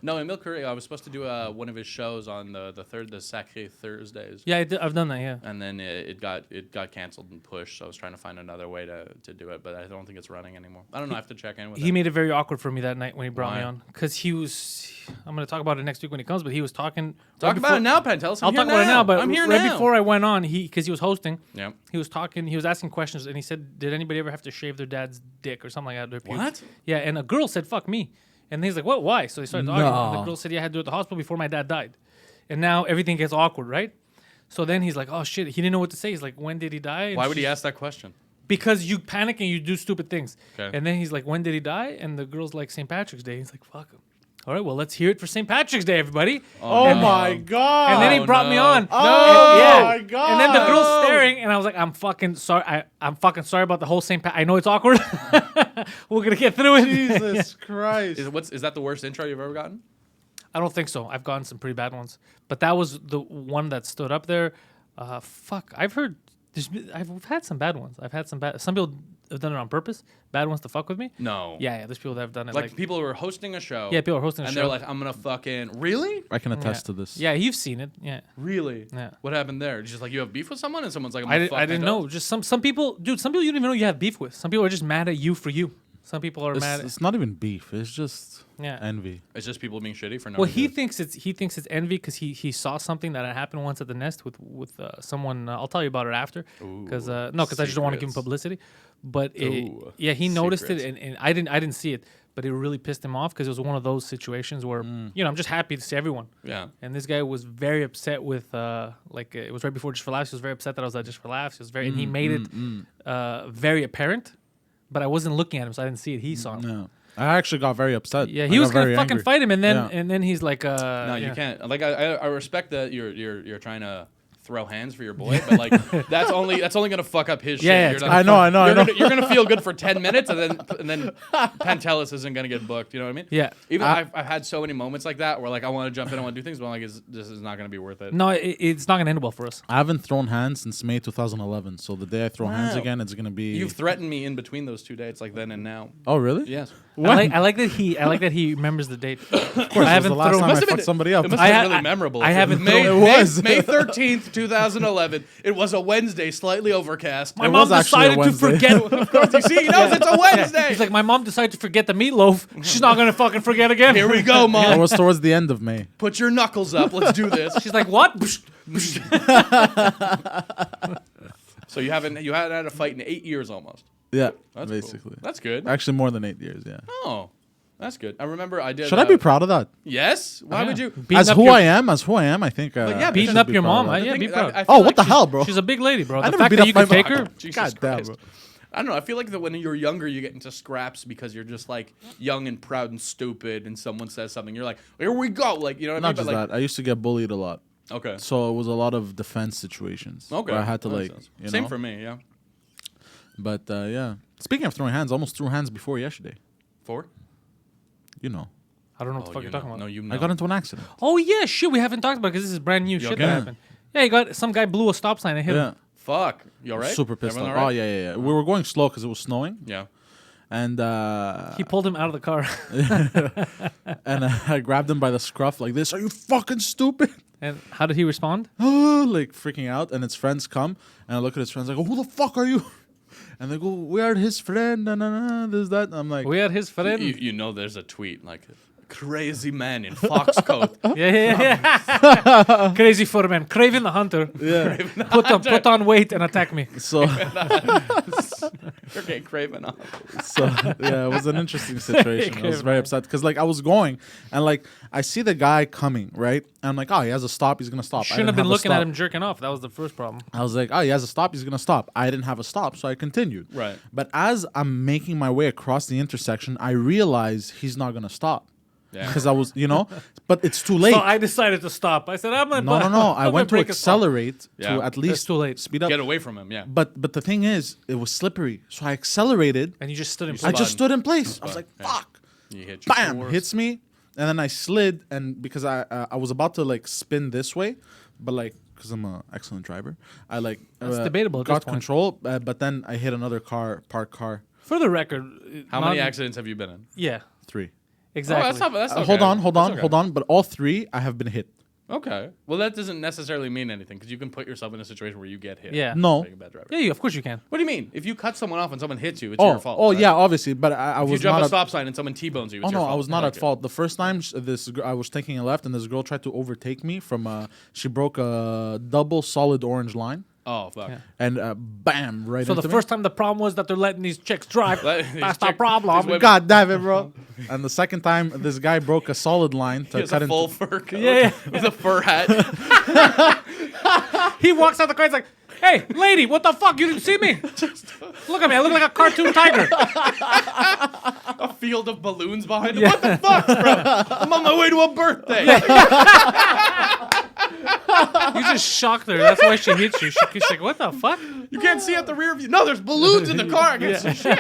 No, Emile Couret, I was supposed to do one of his shows on the Sacré Thursdays. Yeah, I've done that. Yeah. And then it got canceled and pushed. So I was trying to find another way to do it, but I don't think it's running anymore. I don't know. I have to check in with him. He made it very awkward for me that night when he brought me on because he was. I'm going to talk about it next week when he comes, but he was talking. Talk about it now, Pantelis. I'll talk about it now, but I'm here right now. Before I went on, because he was hosting. Yeah. He was talking. He was asking questions, and he said, "Did anybody ever have to shave their dad's dick or something like that?" What? Yeah, and a girl said, "Fuck me," and he's like, "What? Why?" So they started talking. And the girl said, "Yeah, I had to do it at the hospital before my dad died," and now everything gets awkward, right? So then he's like, "Oh shit," he didn't know what to say. He's like, "When did he die?" And why would he ask that question? Because you panic and you do stupid things. Okay. And then he's like, "When did he die?" And the girl's like, "St. Patrick's Day." He's like, "Fuck him." All right, well, let's hear it for St. Patrick's Day, everybody. Oh my God. And then he brought me on. My God. And then the girl's staring, and I was like, I'm fucking sorry. I'm fucking sorry about the whole St. I know it's awkward. We're going to get through it. Jesus Christ. Is that the worst intro you've ever gotten? I don't think so. I've gotten some pretty bad ones. But that was the one that stood up there. I've heard... I've had some bad ones. Some people have done it on purpose. Bad ones to fuck with me. No. Yeah. There's people that have done it. Like people who are hosting a show. Yeah, people are hosting a show. And they're like, I'm going to fucking... Really? I can attest to this. Yeah, you've seen it. Yeah. Really? Yeah. What happened there? Just like you have beef with someone and someone's like, I didn't know. Just some people... Dude, some people you don't even know you have beef with. Some people are just mad at you for you. Some people are mad. It's not even beef. It's just envy. It's just people being shitty for no reason. Well, he thinks it's envy because he saw something that had happened once at the Nest with someone. I'll tell you about it after. Because I just don't want to give him publicity. But he noticed it and I didn't see it. but it really pissed him off because it was one of those situations where I'm just happy to see everyone. Yeah. And this guy was very upset with it was right before Just for Laughs. He was very upset that I was at Just for Laughs. He was and he made it very apparent, but I wasn't looking at him, so I didn't see it. He saw him. No. I actually got very upset. Yeah, he was gonna fucking angry. fight him, and then he's like, no, you can't. Like I respect that you're trying to throw hands for your boy, but like that's only gonna fuck up his shit. Yeah, I know. You're gonna feel good for 10 minutes, and then Pantelis isn't gonna get booked. You know what I mean? Yeah. Even I've had so many moments like that where like I want to jump in, I want to do things, but I'm like, this is not gonna be worth it. No, it's not gonna end well for us. I haven't thrown hands since May 2011. So the day I throw hands again, it's gonna be. You've threatened me in between those 2 dates, like then and now. Oh really? Yes. I like that he remembers the date. Of course, I haven't the last time I fucked somebody up. It must have been really memorable. I haven't. May It was. May 13th, 2011. It was a Wednesday, slightly overcast. My mom decided to forget. Of course, you see, he knows it's a Wednesday. Yeah. He's like, my mom decided to forget the meatloaf. She's not gonna fucking forget again. Here we go, Mom. It was towards the end of May. Put your knuckles up. Let's do this. She's like, what? So you hadn't had a fight in 8 years almost. Yeah, That's basically. Cool. That's good. Actually, more than 8 years. Yeah. Oh, that's good. I remember I did. Should I be proud of that? Yes. Why would you? As who I am, I think. yeah, beating up your mom. Yeah, be proud. I Oh, feel what the she's- hell, bro? She's a big lady, bro. I The never fact beat that up you my can take mom. her. Jesus God damn, Christ. bro. I don't know. I feel like that when you're younger, you get into scraps because you're just like young and proud and stupid, and someone says something, you're like, here we go. Like, you know what I Not mean? just But like, that. I used to get bullied a lot. okay. So it was a lot of defense situations. Okay. Where I had to That makes like, sense. you Same know? for me. Yeah. But yeah. Speaking of throwing hands, I almost threw hands before yesterday. 4. You know. I don't know what the fuck you're talking about. No, you know. I got into an accident. Oh yeah, shit. We haven't talked about because this is brand new shit okay? that happened. Yeah, some guy blew a stop sign and hit Yeah. him. Fuck. You all right? Super pissed off. Everyone all Oh right? yeah. We were going slow because it was snowing, Yeah. and He pulled him out of the car. and I grabbed him by the scruff like this. Are you fucking stupid? And how did he respond? Like freaking out, and his friends come, and I look at his friends. I go, "Who the fuck are you?" And they go, "We are his friend." This that. And I'm like, We had his friend. You know, there's a tweet like, crazy man in fox coat. Yeah. Crazy footman, Craven the Hunter. yeah. Put on weight and attack me. So You're getting craven off. So yeah, it was an interesting situation. I was very upset because like I was going and like I see the guy coming, right? And I'm like, oh, he has a stop. He's gonna stop. Shouldn't have been looking at him jerking off. That was the first problem. I was like, oh, he has a stop. He's gonna stop. I didn't have a stop, so I continued. Right. But as I'm making my way across the intersection, I realize he's not gonna stop. Yeah. Because I was, but it's too late. So I decided to stop. I said, I'm gonna No. I went to break a stop. accelerate Yeah. to at least too late. speed up. Get away from him. Yeah. But the thing is, it was slippery. So I accelerated. And you just stood in I place. just stood in place. I was like, Yeah. fuck. You hit your Bam! Hits me, and then I slid, and because I was about to like spin this way, but like because I'm an excellent driver, I like That's debatable at got this point. control, but then I hit another parked car. For the record, How many accidents have you been in? Yeah, 3. exactly. Oh, that's okay. Hold on, That's okay. hold on. But all 3 I have been hit. Okay. Well, that doesn't necessarily mean anything because you can put yourself in a situation where you get hit. Yeah. No. Being a bad driver. Yeah, of course you can. What do you mean? If you cut someone off and someone hits you, it's your fault. Oh right? yeah, obviously. But I If you was jump not a at, stop sign and someone T-bones you, it's oh your no, fault. I was not at Okay. fault. The first time I was taking a left, and this girl tried to overtake me from. She broke a double solid orange line, Oh fuck. Yeah. and bam, right. So into the me. first time the problem was that they're letting these chicks drive. These That's the chick- problem. these women- God damn it, bro. And the second time, this guy broke a solid line He to has cut a full into. fur coat Yeah. with a fur hat. He walks out the car. He's like, "Hey, lady, what the fuck? You didn't see me? Look at me. I look like a cartoon tiger." A field of balloons behind him. What the fuck, bro? I'm on my way to a birthday. You just shocked her. That's why she hit you. She's like, "What the fuck?" You can't see out the rear view. No, there's balloons in the car. I can't see shit.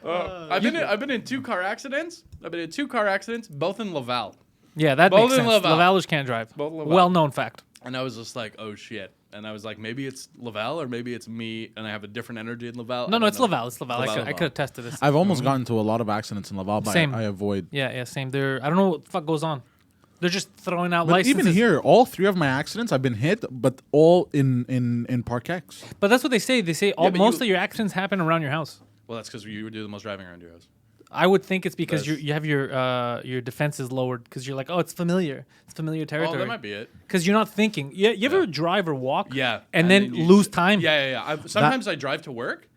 I've been in 2 car accidents. I've been in 2 car accidents, both in Laval. Yeah, that Both makes in sense. Laval. Lavalers can't drive. Both in Laval. Well-known fact. And I was just like, oh shit. And I was like, maybe it's Laval or maybe it's me and I have a different energy in Laval. No, I don't it's know. Laval. It's Laval. I Laval. could attest to this. I've almost gotten into a lot of accidents in Laval, but Same. I avoid. Yeah, same. I don't know what the fuck goes on. They're just throwing out But licenses. even here, all 3 of my accidents, I've been hit, but all in Park X. But that's what they say. They say but most you- of your accidents happen around your house. Well, that's because you do the most driving around your house. I would think it's because That's- you have your defenses lowered because you're like, oh, it's familiar. It's familiar Oh, territory. that might be it. Because you're not thinking. You ever drive or walk? Yeah. And then you lose time. Yeah. Sometimes I drive to work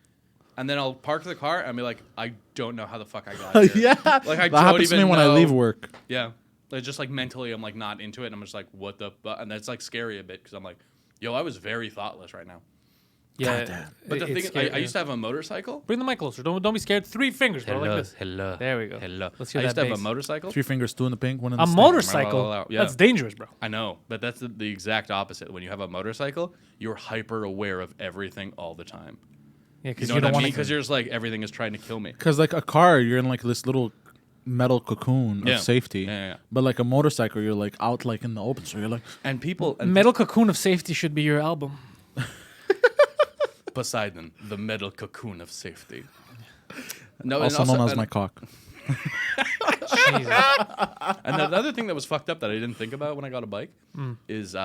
and then I'll park the car and be like, I don't know how the fuck I got here. Yeah, like I that don't happens to even me when I know. leave work. Yeah, like just like mentally, I'm like not into it. And I'm just like, what the? And that's like scary a bit because I'm like, yo, I was very thoughtless right now. Yeah, But the thing is, I used to have a motorcycle. Bring the mic closer. Don't be scared. 3 fingers, bro, like this. Hello. There we go. Hello. Let's hear I used that to have bass. a motorcycle. 3 fingers, 2 in the pink, 1 in the A snake. motorcycle? Yeah. That's dangerous, bro. I know, but that's the exact opposite. When you have a motorcycle, you're hyper aware of everything all the time. Yeah, You because know you what don't I want mean? to. Because you're just like everything is trying to kill me. Because like a car, you're in like this little metal cocoon of safety. Yeah. But like a motorcycle, you're like out like in the open. So you're like, And people, and Metal Cocoon of Safety should be your album. Poseidon, the metal cocoon of safety. No, also known as my cock. Jesus. And another thing that was fucked up that I didn't think about when I got a bike is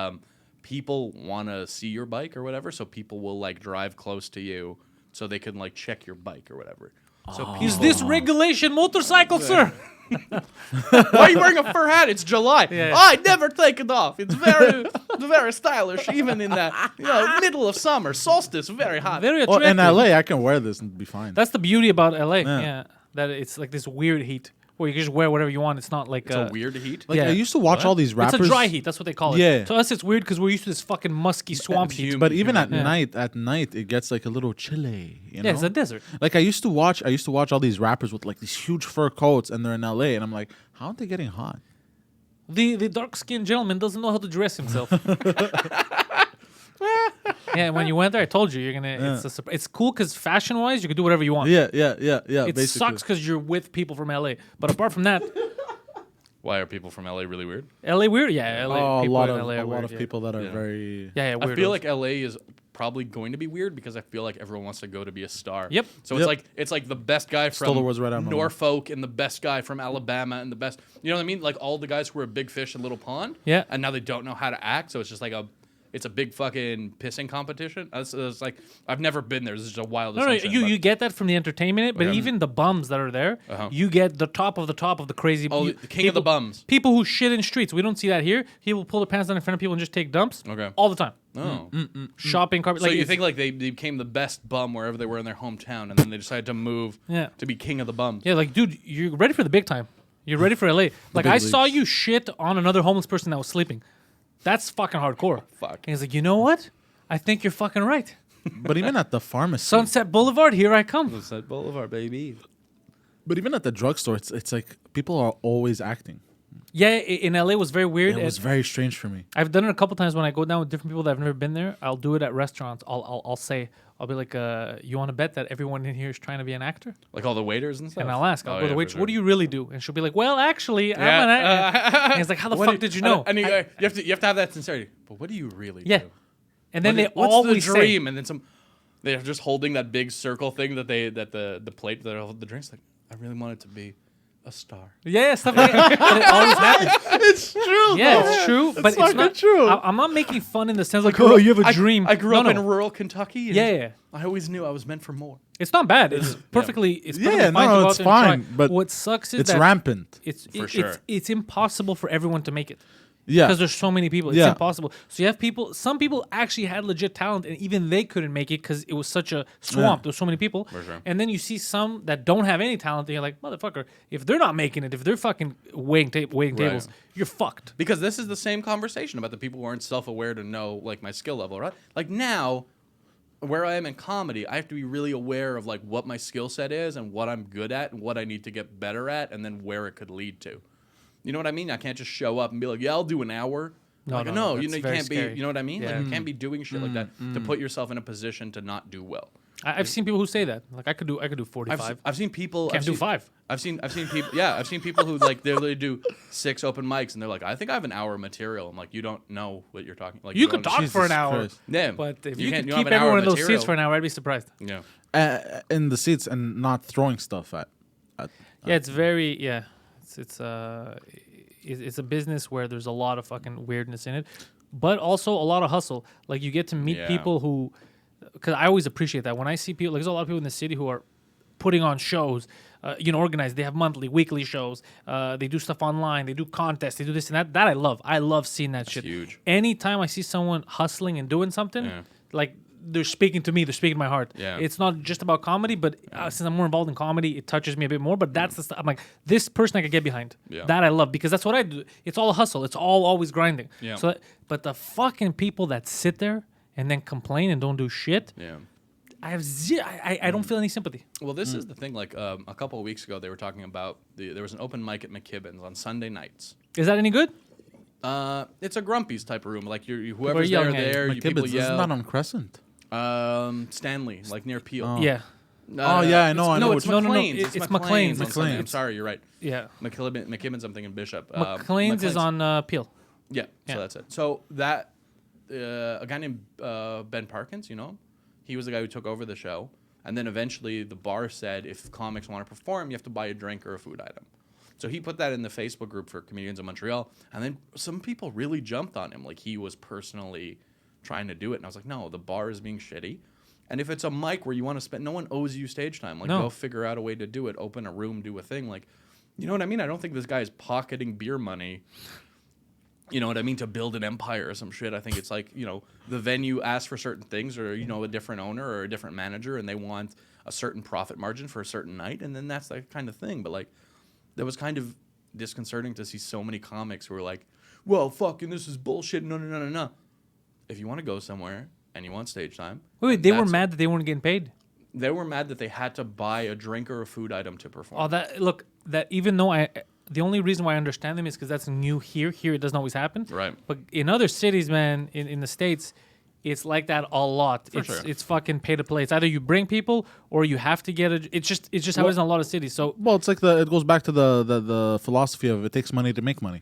people want to see your bike or whatever, so people will like drive close to you so they can like check your bike or whatever. So people, Is this regulation motorcycle, sir? why are you wearing a fur hat? It's July. Yeah. I never take it off. It's very stylish, even in the middle of summer. Solstice, very hot. Very Well, attractive. in LA, I can wear this and be fine. That's the beauty about LA. Yeah. Yeah. That it's like this weird heat where you can just wear whatever you want. It's not like It's a weird heat. Like yeah. I used to watch What? all these rappers. It's a dry heat. That's what they call it. Yeah. To us, it's weird because we're used to this fucking musky swamp heat. humid. But even at Yeah. night, it gets like a little chilly. You know? Yeah, it's a desert. Like I used to watch all these rappers with like these huge fur coats, and they're in LA, and I'm like, how aren't they getting hot? The dark skinned gentleman doesn't know how to dress himself. Yeah, when you went there, I told you you're gonna. It's cool because fashion wise, you can do whatever you want. Yeah. It basically. sucks because you're with people from LA. But apart from that, Why are people from LA really weird? LA weird. Yeah, LA. Oh, a people lot in of LA are a lot weird, of yeah. people that are Yeah. very. Yeah, I weirdos. feel like LA is probably going to be weird because I feel like everyone wants to go to be a star. Yep. So Yep. it's like the best guy Stole the from words right out of my mouth. Norfolk and the best guy from Alabama and the best. You know what I mean? Like all the guys who were a big fish in Little Pond. Yeah. And now they don't know how to act, so it's just like it's a big fucking pissing competition. It's like I've never been there. This is a wild. No, assumption, you get that from the entertainment, but Okay. even the bums that are there, Uh-huh. you get the top of the crazy. Oh, the king of the bums. People who shit in streets. We don't see that here. People pull their pants down in front of people and just take dumps. Okay. All the time. Oh. Shopping carpet. So like you it's- think like they became the best bum wherever they were in their hometown, and then they decided to move Yeah. to be king of the bums. Yeah, like dude, you're ready for the big time. You're ready for LA. Like big I saw leagues. you shit on another homeless person that was sleeping. That's fucking hardcore. Fuck. And he's like, you know what? I think you're fucking right. But even at the pharmacy, Sunset Boulevard, here I come. Sunset Boulevard, baby. but even at the drugstore, it's like people are always acting. Yeah, in LA it was very weird. It was very strange for me. I've done it a couple times when I go down with different people that have never been there. I'll do it at restaurants. I'll say, I'll be like, you want to bet that everyone in here is trying to be an actor? Like all the waiters and stuff. And I'll ask, I'll Oh, go to yeah, the for waitress, sure. what do you really do? And she'll be like, well, actually, I'm Yeah. an actor. And he's like, how the fuck did you know? And you have to have that sincerity. But what do you really Yeah. do? And then What's they always the say, dream? And then they're just holding that big circle thing that the plate that hold the drinks. Like, I really want it to be a star. yeah, stuff like that. But it always happens. It's true. Yeah, it's true, but it's fucking not true. I'm not making fun in the sense like, oh, you have a dream. I grew up No, in no. rural Kentucky. And Yeah. I always knew I was meant for more. It's not bad. It's perfectly. It's perfectly Yeah, fine no, to go it's out there and fine, try. but what sucks is It's that rampant. For sure. it's impossible for everyone to make it. Yeah. Because there's so many people. It's Yeah. impossible. So you have people, some people actually had legit talent and even they couldn't make it because it was such a swamp. Yeah. There was so many people. For sure. And then you see some that don't have any talent and you're like, motherfucker, if they're not making it, if they're fucking weighing tables, you're fucked. Because this is the same conversation about the people who aren't self-aware to know like my skill level, right? Like now, where I am in comedy, I have to be really aware of like what my skill set is and what I'm good at and what I need to get better at, and then where it could lead to. You know what I mean? I can't just show up and be like, "Yeah, I'll do an hour." No, Like, no, no, that's you very can't scary. be. You know what I mean? Yeah. Like you can't be doing shit like that to put yourself in a position to not do well. I've seen people who say that. Like I could do 45. I've seen people. Can't I've do seen, 5. I've seen people. Yeah, I've seen people who like they literally do 6 open mics and they're like, I think I have an hour of material. I'm like, you don't know what you're talking. Like You could don't- talk for an Jesus hour. Christ. Yeah, But if you you can't- could you have keep an hour everyone of in those material. seats for an hour, I'd be surprised. Yeah. In the seats and not throwing stuff at. Yeah, it's very it's a business where there's a lot of fucking weirdness in it, but also a lot of hustle. Like you get to meet Yeah. people who, because I always appreciate that when I see people. Like there's a lot of people in the city who are putting on shows, organized. They have monthly, weekly shows. They do stuff online. They do contests. They do this and that. That I love. I love seeing that shit. huge. Anytime I see someone hustling and doing something, Yeah. like they're speaking to me. They're speaking to my heart. Yeah. It's not just about comedy, but since I'm more involved in comedy, it touches me a bit more. But that's the stuff. I'm like, this person I could get behind. Yeah. That I love because that's what I do. It's all a hustle. It's all always grinding. Yeah. So, but the fucking people that sit there and then complain and don't do shit. Yeah. I have I don't feel any sympathy. Well, this is the thing. Like a couple of weeks ago, they were talking about there was an open mic at McKibben's on Sunday nights. Is that any good? It's a Grumpy's type of room. Like People are whoever's yelling at there, My you people kibbutz, yell. isn't that on Crescent? Stanley, like near Peel. Oh. Yeah. Oh, yeah, I know, I know No, what it's you- No, no, no, McLean's. it's McLean's. McLean's. on Sunday. I'm McLean's. sorry, you're right. Yeah. McKibben's, I'm thinking Bishop. McLean's is on Peel. Yeah, Yeah. so that's it. So that a guy named Ben Parkins, you know, he was the guy who took over the show, and then eventually the bar said if comics want to perform, you have to buy a drink or a food item. So he put that in the Facebook group for comedians in Montreal, and then some people really jumped on him, like he was personally trying to do it, and I was like, no, the bar is being shitty. And if it's a mic where you want to spend, no one owes you stage time. Like, No. go figure out a way to do it. Open a room, do a thing. Like, you know what I mean? I don't think this guy is pocketing beer money. You know what I mean? To build an empire or some shit. I think it's like, you know, the venue asks for certain things or, you know, a different owner or a different manager and they want a certain profit margin for a certain night. And then that's that kind of thing. But, like, that was kind of disconcerting to see so many comics who were like, well, fucking this is bullshit. No. If you want to go somewhere and you want stage time. Wait, they were that's- mad that they weren't getting paid. They were mad that they had to buy a drink or a food item to perform. Oh, that even though the only reason why I understand them is because that's new here. Here it doesn't always happen. Right. But in other cities, man, in the States, it's like that a lot. Sure. It's fucking pay to play. It's either you bring people or you have to get it. It's just how it is in a lot of cities. So Well, it's like it goes back to the philosophy of it takes money to make money.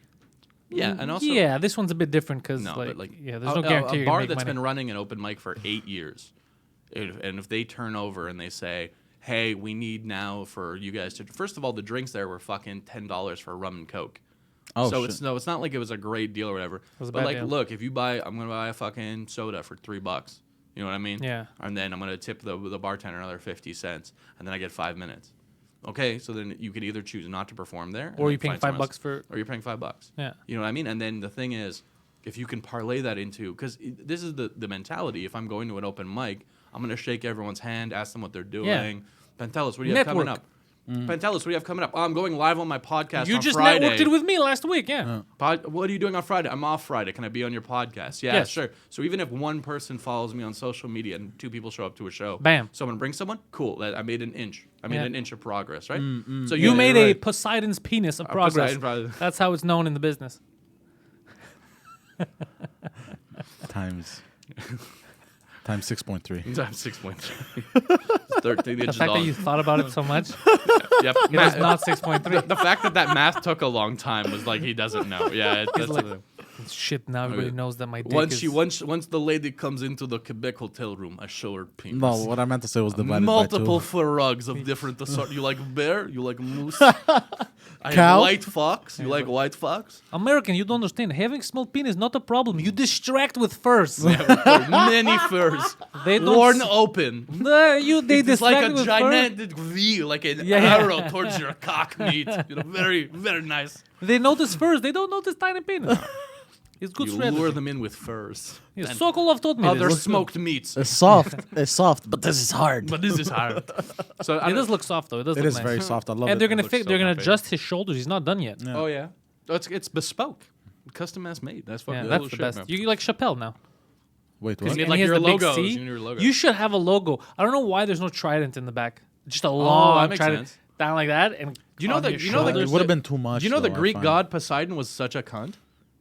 Yeah, and also yeah, this one's a bit different because no, but like there's no guarantee a you're bar gonna make that's money. been running an open mic for 8 years, and if they turn over and they say, "Hey, we need now for you guys to," first of all, the drinks there were fucking $10 for rum and Coke. Oh, so shit. it's not like it was a great deal or whatever. was a But bad like, deal. look, if I'm gonna buy a fucking soda for $3. You know what I mean? Yeah. And then I'm gonna tip the bartender another 50 cents, and then I get 5 minutes. Okay, so then you could either choose not to perform there, and Or then you're paying find someone $5 else, for- or you're paying $5. Yeah. You know what I mean? And then the thing is, if you can parlay that into, because this is the mentality. If I'm going to an open mic, I'm gonna shake everyone's hand, ask them what they're doing. Yeah. Pantelis, what do you have coming Network. up? Pantelis, what do you have coming up? Oh, I'm going live on my podcast You on just Friday. networked it with me last week, yeah. What are you doing on Friday? I'm off Friday. Can I be on your podcast? Yeah, Yes. sure. So even if one person follows me on social media and 2 people show up to a show, Bam. someone brings someone, cool. I made an inch. I made Yeah. an inch of progress, right? So You made you're a right. Poseidon's penis of progress. Poseidon progress. That's how it's known in the business. Times 6.3. Times 6.3. 13 The inches fact that long. you thought about it so much, Yep. it was not 6.3. The fact that math took a long time was like he doesn't know. Yeah, that's like, the- Shit, now everybody knows that my dick is... once the lady comes into the Quebec hotel room, I show her penis. No, what I meant to say was divided Multiple by 2. frogs of different sort. You like bear? You like moose? I Cow? have white fox. You like white fox? American, you don't understand. Having small penis not a problem. You distract with furs. Many furs. They don't... Worn open. They It's like distract a with fur. gigantic V, like an Yeah. arrow towards your cock meat. You know, very, very nice. They notice furs. They don't notice tiny penis. It's good You strategy. lure them in with furs. Yeah, And Sokolov told me other this. smoked meats. It's soft, but this is hard. But this is hard. So I It don't- does look soft though. It does It look is nice. very soft. I love And it. they're gonna looks fix. so They're gonna comfy. adjust his shoulders. He's not done yet. Yeah, Oh yeah. Oh, it's bespoke, custom ass made. That's fucking that's cool the shit, best. man. You like Chappelle now. Wait, You what? need And like he has your the big logos. C. You need your logo. You should have a logo. I don't know why there's no trident in the back. Just a long that makes trident sense. down like that. And You know on the- your you know the- shoulders. It would have been too much. Do you know the though, I Greek find. god Poseidon was such a cunt?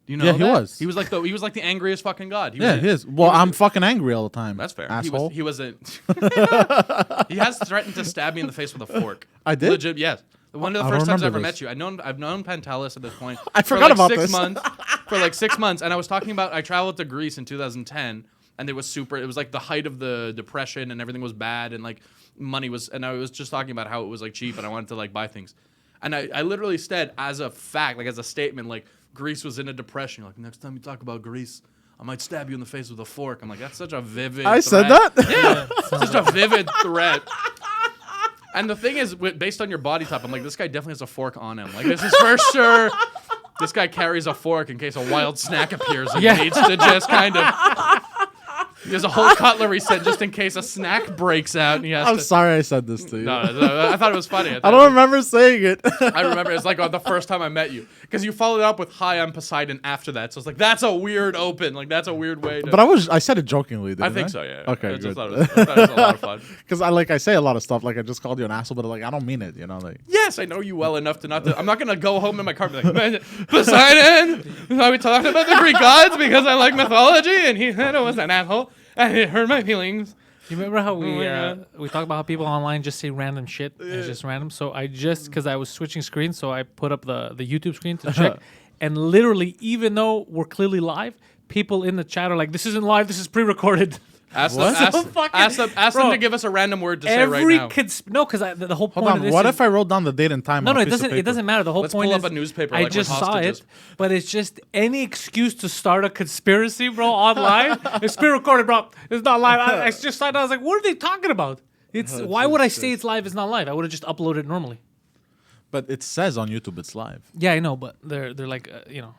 Do you know Yeah, that? he was. He was like the angriest fucking god. Yeah, he is. Well, I'm fucking angry all the time. That's fair. Asshole. He was a. He has threatened to stab me in the face with a fork. I did? Legit, yes. One of the I first don't times I ever remember met this. you. I've known Pantelis at this point. I for forgot like about 6 this. months. For like 6 months, and I was talking about I traveled to Greece in 2010, and it was super. It was like the height of the depression, and everything was bad, and like money was. And I was just talking about how it was like cheap, and I wanted to like buy things, and I literally said as a fact, like as a statement, like Greece was in a depression. Like next time you talk about Greece, I might stab you in the face with a fork. I'm like, that's such a vivid. I said threat. that? Yeah, such a vivid threat. And the thing is, based on your body type, I'm like, this guy definitely has a fork on him. Like, this is for sure. This guy carries a fork in case a wild snack appears and Yeah. needs to just kind of. There's a whole cutlery set just in case a snack breaks out. And I'm sorry I said this to you. No, I thought it was funny. I don't remember saying it. I remember it's like the first time I met you because you followed up with "Hi, I'm Poseidon" after that. So it's like that's a weird open. Like that's a weird way. But I said it jokingly. Didn't I think so. Yeah. Okay. I Good. thought it was a lot of fun. Because I say a lot of stuff. Like I just called you an asshole, but like I don't mean it. You know, like. Yes, I know you well enough to not. I'm not gonna go home in my car and be like, Poseidon. Are we talking about the Greek gods because I like mythology and he said it was an asshole and it hurt my feelings. You remember how we talk about how people online just say random shit? And it's just random. So I just because I was switching screens, so I put up the YouTube screen to check, and literally, even though we're clearly live, people in the chat are like, "This isn't live. This is pre-recorded." Ask them to give us a random word to say right now. No, because the whole point Hold on. of this What is, if I wrote down the date and time? No, on a it piece of doesn't. It paper? doesn't matter. The whole Let's point pull is up a newspaper. I Like just we're saw hostages. it, but it's just any excuse to start a conspiracy, bro, online. It's pre-recorded, bro. It's not live. I just saw it. I was like, what are they talking about? Why would I say it's live? It's not live. I would have just uploaded it normally. But it says on YouTube it's live. Yeah, I know, but they're like,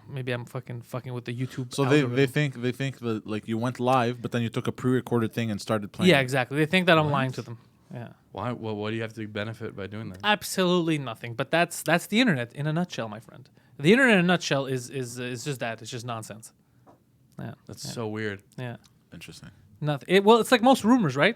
maybe I'm fucking with the YouTube. So they think that like you went live, but then you took a pre-recorded thing and started playing. Yeah, exactly. They think that I'm lying to them. Yeah. Why? Well, what do you have to benefit by doing that? Absolutely nothing. But that's the internet in a nutshell, my friend. The internet in a nutshell is just that. It's just nonsense. Yeah. That's so weird. Yeah. Interesting. Nothing. Well, it's like most rumors, right?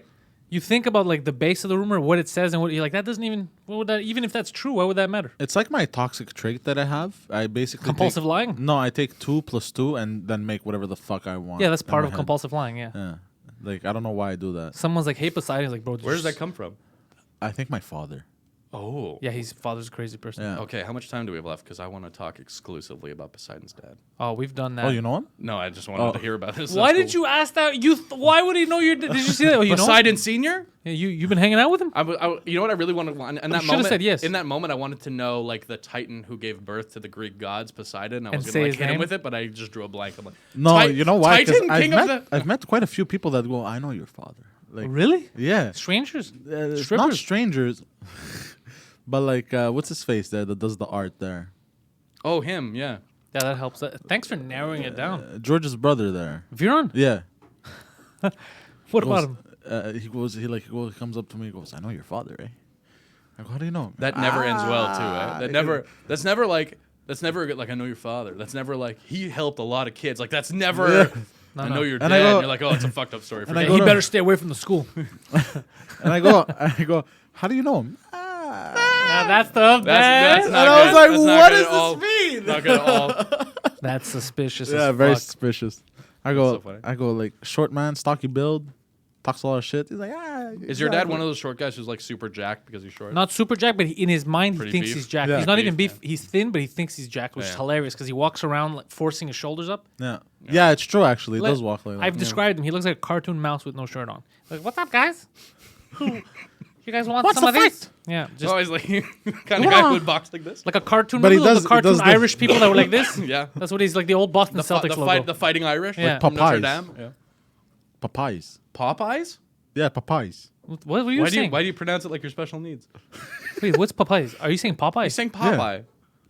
You think about like the base of the rumor, what it says, and what you're like. That doesn't even. What would that? Even if that's true, why would that matter? It's like my toxic trait that I have. I basically Compulsive lying. No, I take 2 + 2 and then make whatever the fuck I want. Yeah, that's part in of my head. compulsive lying. Yeah. Yeah. Like I don't know why I do that. Someone's like, "Hey, Poseidon," he's like, "Bro, Where does that come from? I think my father. Oh. Yeah, his father's a crazy person. Yeah. Okay, how much time do we have left? Because I want to talk exclusively about Poseidon's dad. Oh, we've done that. Oh, you know him? No, I just wanted to hear about this. Why did you ask that? Why would he know your? Did you see that? Oh, you know? Poseidon Senior? Yeah, you've been hanging out with him? You know what I really wanted? In that should've moment, said yes. In that moment, I wanted to know like the Titan who gave birth to the Greek gods, Poseidon. I And was say gonna his like hit him name? with it, but I just drew a blank. I'm like, No, you know why? 'Cause Titan, king of the. I've met quite a few people that go, I know your father. Like, Really? yeah. Strangers? Not Strippers? strangers. But like, what's his face there that does the art there? Oh, him, yeah. Yeah, that helps. Thanks for narrowing it down. George's brother there. Viron? Yeah. What about him? He comes up to me and goes, I know your father, eh? I go, how do you know him? That never ends well too. Eh? That's never like I know your father. That's never like he helped a lot of kids. Like that's never. No, I no. know your And dad. I go- And you're like, oh, it's a fucked up story. And I Forget go He it. to- better stay away from the school. And I go, how do you know him? That's the That's And not I was good. like, That's not what good does at all. this mean? Not good at all. That's suspicious. Yeah, as very fuck. suspicious. I so funny. go like short man, stocky build, talks a lot of shit. He's like, Is your dad one of those short guys who's like super jacked because he's short? Not super jacked, but in his mind, he Pretty thinks beef? he's jacked. Yeah. He's not Beef, even beef. yeah. He's thin, but he thinks he's jacked, which is Yeah. hilarious because he walks around like forcing his shoulders up. Yeah, it's true actually. He Like, does walk like that. I've described him. He looks like a cartoon mouse with no shirt on. Like, what's up, guys? You guys want What's some the of these? fight? Yeah, just Always like kind of guy who would box like this. like a cartoon. But he remember does- the he cartoon does the- Irish people that were like this. Yeah. That's what he's like. The old Boston Celtics logo. The fighting Irish. Yeah. Like from Notre Popeyes. Dame. Yeah. Popeyes. Popeyes? Yeah, Popeyes. What were you Why saying? do you pronounce it like your special needs? Wait, what's Popeyes? Are you saying Popeyes? He's saying Popeye.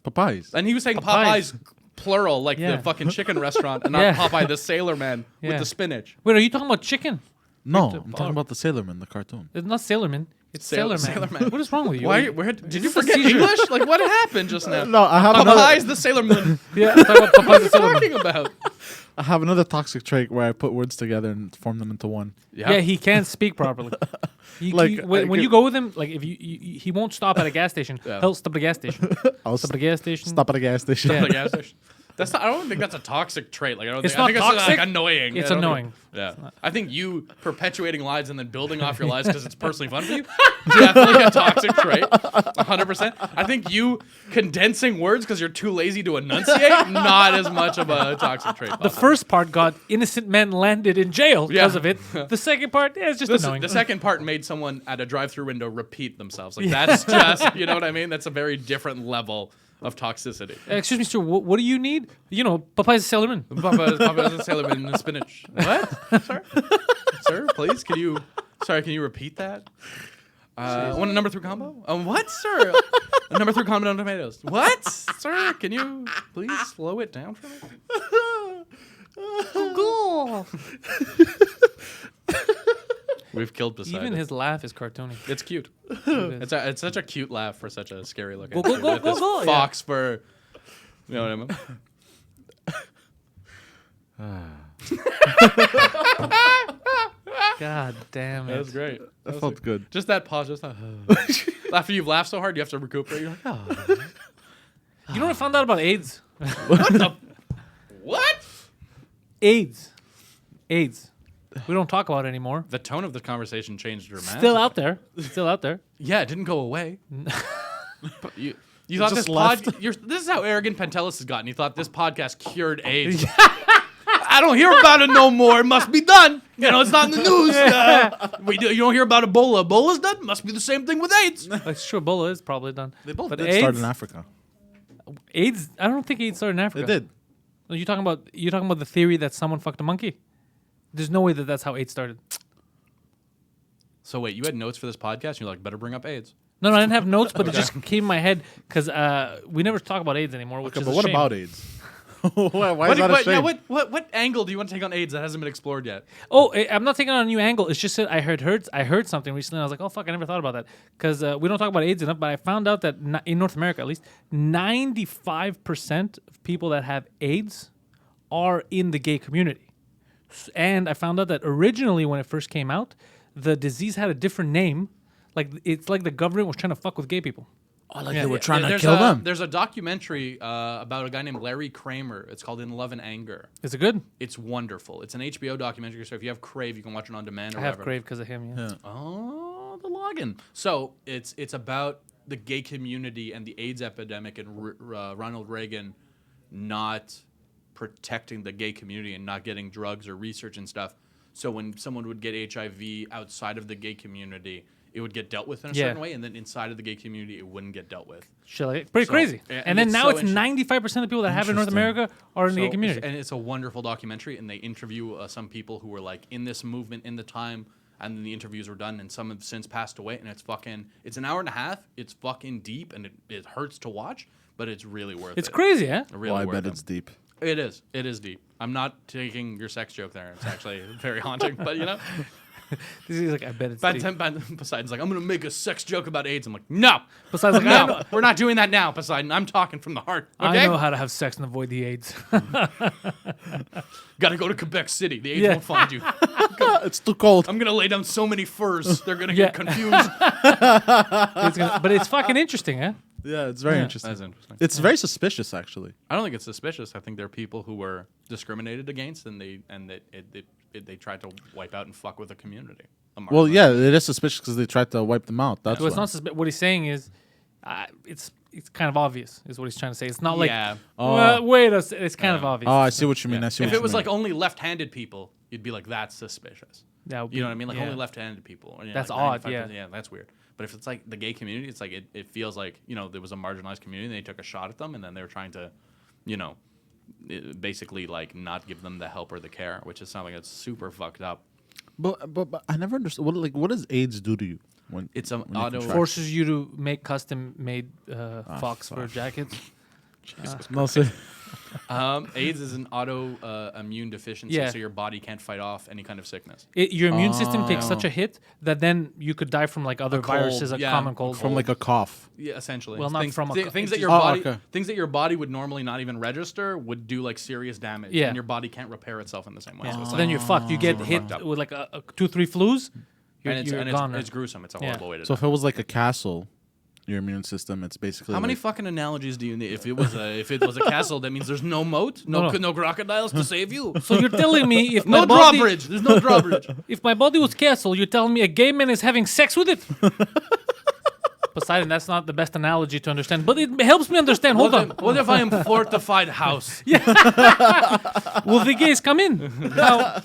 Popeyes. And he was saying Popeyes. Popeyes plural, like Yeah. the fucking chicken restaurant, and not Yeah. Popeye the Sailor Man Yeah. with the spinach. Wait, are you talking about chicken? No, to- I'm talking about the Sailorman, the cartoon. It's not Sailorman. It's Sailor Man. Sailor Man. What is wrong with you? Why? Did you this a forget seizure? English? Like what happened just now? No, I have Popeye's the Sailor Moon. Yeah, I'm talking about Popeyes the What are Sailor you Man. talking about? I have another toxic trait where I put words together and form them into one. Yeah, he can't speak properly. Like, When you go with him, like if he won't stop at a gas station. Yeah. He'll stop at a gas station. I'll Stop at a gas station. stop at a gas station. Yeah. The gas station. That's not. I don't think that's a toxic trait. Like I don't It's think. I not think it's toxic. like annoying. It's I don't annoying. think- yeah. I think you perpetuating lies and then building off your lies because it's personally fun for you. Definitely a toxic trait. 100%. I think you condensing words because you're too lazy to enunciate. Not as much of a toxic trait. The first part got innocent men landed in jail because of it. The second part, it's just annoying. The second part made someone at a drive-through window repeat themselves. Like that's just, you know what I mean? That's a very different level of toxicity. Excuse me, sir. What do you need? You know, Popeye's a Sailorman. Papa's a Sailor Man and spinach. What? Sir? Sir, please, can you repeat that? Want a number 3 combo? What, sir? A number 3 combo on tomatoes. What? Sir, can you please slow it down for me? We've killed Poseidon. Even his laugh is cartoony. It's cute. It is. It's such a cute laugh for such a scary looking. Go, go, go, with this go, go, fox fur. You know what I mean? God damn it. That was great. That felt good. Just that pause. Just that. After you've laughed so hard, you have to recuperate. You're like, oh. You know what I found out about AIDS? What? AIDS. We don't talk about it anymore. The tone of the conversation changed dramatically. Still out there. Still out there. Yeah, it didn't go away. But you thought just this left. this is how arrogant Pantelis has gotten. He thought this podcast cured AIDS. I don't hear about it no more. It must be done. You know, it's not in the news. You don't hear about Ebola. Ebola's done. Must be the same thing with AIDS. It's true. Ebola is probably done. They both But did AIDS, Start in Africa. AIDS. I don't think AIDS started in Africa. It did. No, you're talking about the theory that someone fucked a monkey. There's no way that that's how AIDS started. So wait, you had notes for this podcast? And you're like, better bring up AIDS. No, I didn't have notes, but it just came in my head because we never talk about AIDS anymore. Which Okay, is but a what shame. about AIDS? Why is that a What, shame? what angle do you want to take on AIDS that hasn't been explored yet? Oh, I'm not taking on a new angle. It's just that I heard something recently. And I was like, oh fuck, I never thought about that because we don't talk about AIDS enough. But I found out that in North America, at least, 95% of people that have AIDS are in the gay community. And I found out that originally, when it first came out, the disease had a different name. Like it's like the government was trying to fuck with gay people. Oh, like Yeah, they were yeah, trying to There's kill a, them. There's a documentary about a guy named Larry Kramer. It's called In Love and Anger. Is it good? It's wonderful. It's an HBO documentary, so if you have Crave, you can watch it on demand or I have whatever. Crave because of him. Yeah. Oh, the login. So it's about the gay community and the AIDS epidemic and Ronald Reagan not protecting the gay community and not getting drugs or research and stuff. So when someone would get HIV outside of the gay community, it would get dealt with in a certain way, and then inside of the gay community, it wouldn't get dealt with. Shit, like, pretty So, crazy. and And then it's now so it's 95% of the people that have it in North Interesting. America are in the gay community. And it's a wonderful documentary, and they interview some people who were like in this movement in the time, and then the interviews were done, and some have since passed away, and it's an hour and a half. It's fucking deep, and it hurts to watch, but it's really worth it. It's crazy, huh? Really I worth bet it. it's deep. It is. It is deep. I'm not taking your sex joke there. It's actually very haunting, but you know. This is like, I bet it's deep. Poseidon's like, I'm going to make a sex joke about AIDS. I'm like, no. Poseidon's like, No, we're not doing that now, Poseidon. I'm talking from the heart. Okay? I know how to have sex and avoid the AIDS. Got to go to Quebec City. The AIDS Yeah. won't find you. It's too cold. I'm going to lay down so many furs. They're going to Yeah. get confused. But it's fucking interesting, huh? Yeah, it's very interesting. That's interesting. It's very suspicious, actually. I don't think it's suspicious. I think there are people who were discriminated against, and they tried to wipe out and fuck with the community. Well, yeah, it is suspicious because they tried to wipe them out. That's So it's why. not what he's saying is, it's kind of obvious, is what he's trying to say. It's not like, Yeah. wait a second. It's kind of obvious. Oh, I see what you mean. I see If what it you was mean. like only left-handed people, you'd be like, that's suspicious. That would You know be- what I mean? Like yeah. only left-handed people. Or, you know, That's like odd, 95%. yeah. Yeah, that's weird. But if it's like the gay community, it's like it feels like, you know, there was a marginalized community and they took a shot at them and then they were trying to, you know, basically like not give them the help or the care, which is something that's super fucked up. But I never understood. What does AIDS do to you? When It's an when you auto contract? Forces you to make custom-made fox fur fuck. jackets. No, so AIDS is an auto immune deficiency, Yeah. so your body can't fight off any kind of sickness. Your immune system takes such a hit that then you could die from like other cold, viruses, a yeah, common cold. from like a cough. Yeah, essentially. Well, not things, from a co- things it's that your just- body, okay. things that your body would normally not even register would do like serious damage, Yeah. and your body can't repair itself in the same way. Yeah. So it's So like, then you're fucked. You get super hit fucked up. with like a 2-3 flus. You're, and you're gone. it's gruesome. It's a Yeah. horrible way to So die. if it was like a castle, your immune system, it's basically How many like, fucking analogies do you need? If it was a castle, that means there's no moat, no crocodiles to save you. So you're telling me if No my body, drawbridge. There's no drawbridge. if my body was castle, you're telling me a gay man is having sex with it? Poseidon, that's not the best analogy to understand, but it helps me understand. Hold on. What if I am fortified house? Will the gays come in? Now,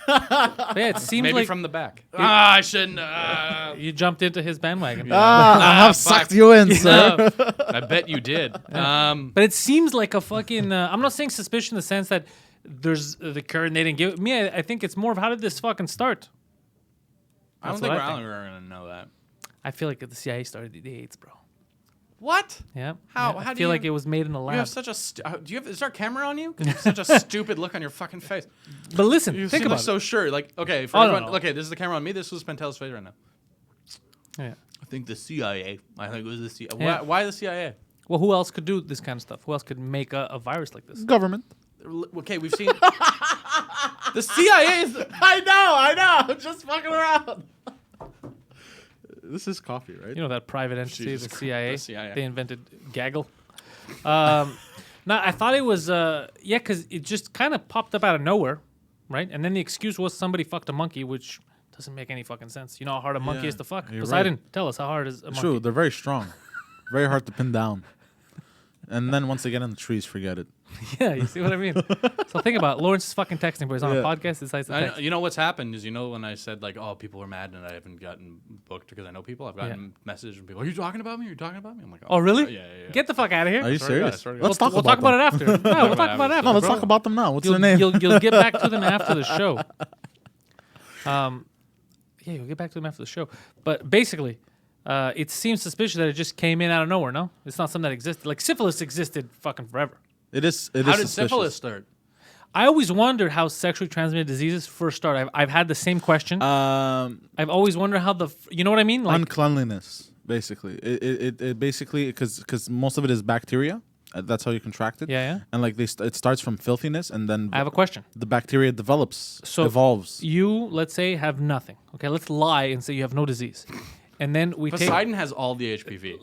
yeah, it seems Maybe like from the back. I shouldn't. you jumped into his bandwagon. I have sucked you in, sir. No, I bet you did. but it seems like a fucking. I'm not saying suspicion in the sense that there's the cure and they didn't give it. Me, I think it's more of how did this fucking start? I don't That's think what we're I think. going to know that. I feel like the CIA started the AIDS, bro. What? Yeah. How? Yeah, How I do feel you? like it was made in a You lab. have such a. Is there a camera on you? 'Cause you have such a stupid look on your fucking face. But listen, You think seem about like it. so sure. Like, okay, for Oh, no, everyone. no. Okay, this is the camera on me. This was Pantelis' face right now. Yeah. I think the CIA. I think it was the CIA. Yeah. Why the CIA? Well, who else could do this kind of stuff? Who else could make a virus like this? Government. Okay, we've seen. The CIA is. I know. I'm just fucking around. This is coffee, right? You know that private entity, Jesus the Christ, CIA. the CIA. They invented gaggle. No, I thought it was because it just kind of popped up out of nowhere, right? And then the excuse was somebody fucked a monkey, which doesn't make any fucking sense. You know how hard a monkey Yeah, is to fuck? you're Poseidon, right. tell us how hard is a monkey? True, they're very strong. Very hard to pin down. And then once they get in the trees, forget it. Yeah, you see what I mean? So think about it. Lawrence is fucking texting, but he's on a Yeah. podcast, decides to I know, text. you know what's happened is when I said like, oh, people are mad and I haven't gotten booked because I know people. I've gotten messages from people. Are you talking about me? Are you talking about me? I'm like, Oh, really? Yeah. Get the fuck out of here. Are you Swear to God, serious? swear to God. Let's talk We'll about talk about it after. No, we'll talk about it after. No, let's bro. talk about them now. What's You'll, their name? You'll get back to them after the show. Yeah, you'll get back to them after the show. But basically, it seems suspicious that it just came in out of nowhere. No, it's not something that existed. Like syphilis existed fucking forever. It is. How did syphilis start? I always wondered how sexually transmitted diseases first start. I've had the same question. I've always wondered how you know what I mean? Like Uncleanliness, basically. It basically because most of it is bacteria. That's how you contract it. Yeah. And like it starts from filthiness, and then I have a question. the bacteria develops, So evolves. You, let's say, have nothing. Okay, let's lie and say you have no disease. And then we take... Poseidon has all the HPV.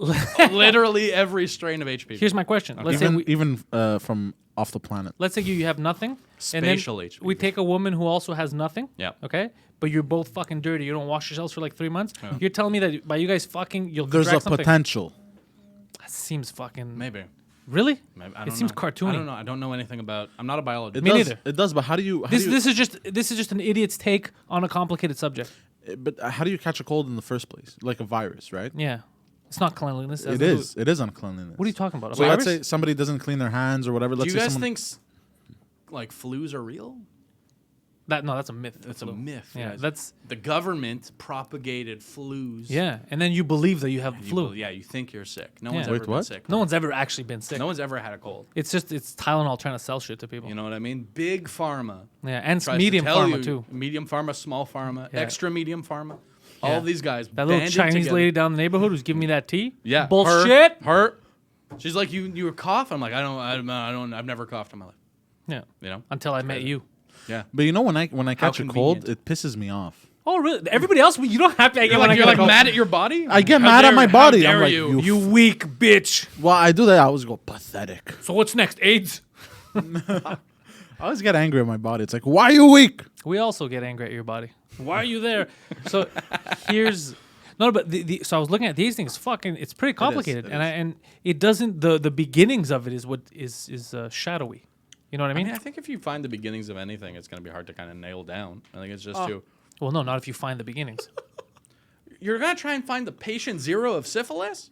Literally every strain of HPV. Here's my question. Let's say Even from off the planet. let's say you have nothing. Spatial and then HPV. we take a woman who also has nothing. Yeah. Okay? But you're both fucking dirty. You don't wash yourselves for like 3 months. You're telling me that by you guys fucking, you'll There's a contract something? potential. That seems fucking... Maybe. Really? Maybe. I It don't seems know. cartoony. I don't know. I don't know anything about. I'm not a biologist. Me does, neither. It does, but how do you? This is just an idiot's take on a complicated subject. But how do you catch a cold in the first place? Like a virus, right? Yeah. It's not cleanliness. It is. It is uncleanliness. What are you talking about? A So virus? let's say somebody doesn't clean their hands or whatever. Do Let's you say guys someone, think like flus are real? that's a myth. It's a myth. Yeah, guys. that's... The government propagated flus. Yeah, and then you believe that you have You flu. You think you're sick. No Yeah. one's Wait, ever been what? sick. No one's ever actually been sick. No one's ever had a cold. It's Tylenol trying to sell shit to people. You know what I mean? Big pharma. Yeah, and tries medium to tell pharma you- too. Medium pharma, small pharma, Yeah. extra medium pharma. Yeah. All these guys. That little banded Chinese together. lady down the neighborhood who's giving me that tea. Yeah. Bullshit. Her. She's like, you were coughing. I'm like, I've never coughed in my life. Yeah. You know? Until I met you. Yeah. But you know when I catch a cold, convenient. it pisses me off. Oh really? Everybody else, you don't have to. You're like mad at your body? I get How mad at my how body. I'm dare like, you? You weak bitch. Well, I do that. I always go pathetic. So what's next? AIDS. I always get angry at my body. It's like, why are you weak? We also get angry at your body. Why are you there? So here's no, but so I was looking at these things. Fucking, it's pretty complicated, It is. and it doesn't. The beginnings of it is what is shadowy. You know what I mean? I think if you find the beginnings of anything, it's going to be hard to kind of nail down. I think it's just too. Well, no, not if you find the beginnings. You're going to try and find the patient zero of syphilis?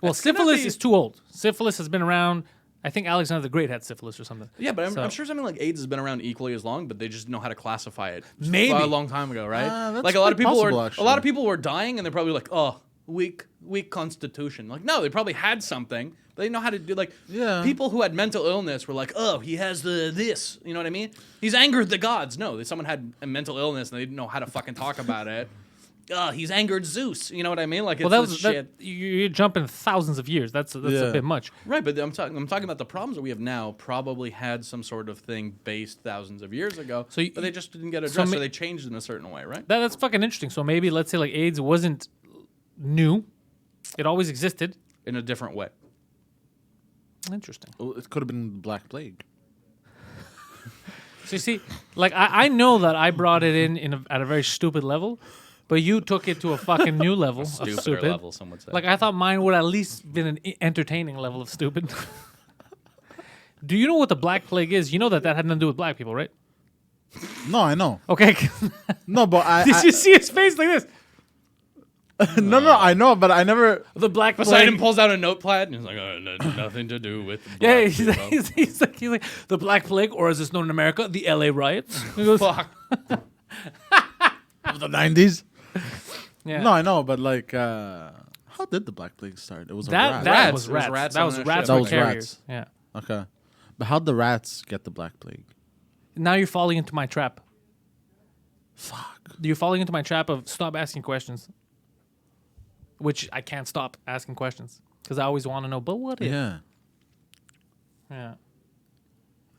Well, That's gonna syphilis be- is too old. Syphilis has been around. I think Alexander the Great had syphilis or something. Yeah, but I'm So- sure something like AIDS has been around equally as long, but they just know how to classify it. Maybe. A long time ago, right? That's Like a lot of quite people possible, were actually. a lot of people were dying, and they're probably like, oh, weak constitution. Like, no, they probably had something. But they know how to do like people who had mental illness were like, oh, he has this. You know what I mean? He's angered the gods. No, someone had a mental illness and they didn't know how to fucking talk about it. He's angered Zeus. You know what I mean? Like, it's Well, this shit. you're jumping thousands of years. That's a bit much. Right, but I'm talking about the problems that we have now. Probably had some sort of thing based thousands of years ago, So but they just didn't get addressed, ma- so they changed in a certain way, right? That's fucking interesting. So maybe let's say like AIDS wasn't new; it always existed. In a different way. Interesting. Well, it could have been the Black Plague. So you see, like I know that I brought it at a very stupid level, but you took it to a fucking new level of Stupider stupid. level, some would say. Like I thought mine would at least been an entertaining level of stupid. Do you know what the Black Plague is? You know that had nothing to do with black people, right? No, I know. Okay. No, but Did you see his face like this? no, I know, but I never. The Black Poseidon Plague. pulls out a notepad and he's like, nothing to do with black Yeah, people." he's like the Black Plague, or as it's known in America, the LA riots. He goes, Fuck. Of the 90s. yeah. No, I know, but like, how How did the Black Plague start? It was that rat. was It was rats. rats That on was a rats ship. were That was carriers. rats. Yeah. Okay. But how'd the rats get the Black Plague? Now you're falling into my trap. Fuck. You're falling into my trap of stop asking questions. Which I can't stop asking questions. Because I always want to know, but what if? Yeah. Yeah.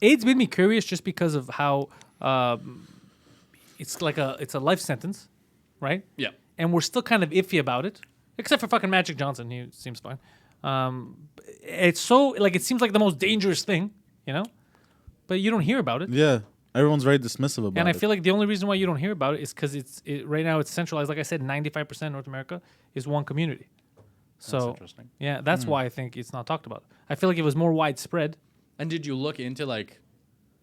AIDS made me curious just because of how it's a life sentence, right? Yeah. And we're still kind of iffy about it, except for fucking Magic Johnson. He seems fine. It's so like it seems like the most dangerous thing, you know, but you don't hear about it. Yeah. Everyone's very dismissive about it. And I feel like the only reason why you don't hear about it is because right now it's centralized. Like I said, 95% North America is one community. So That's interesting. yeah, that's why I think it's not talked about. I feel like if it was more widespread. And did you look into like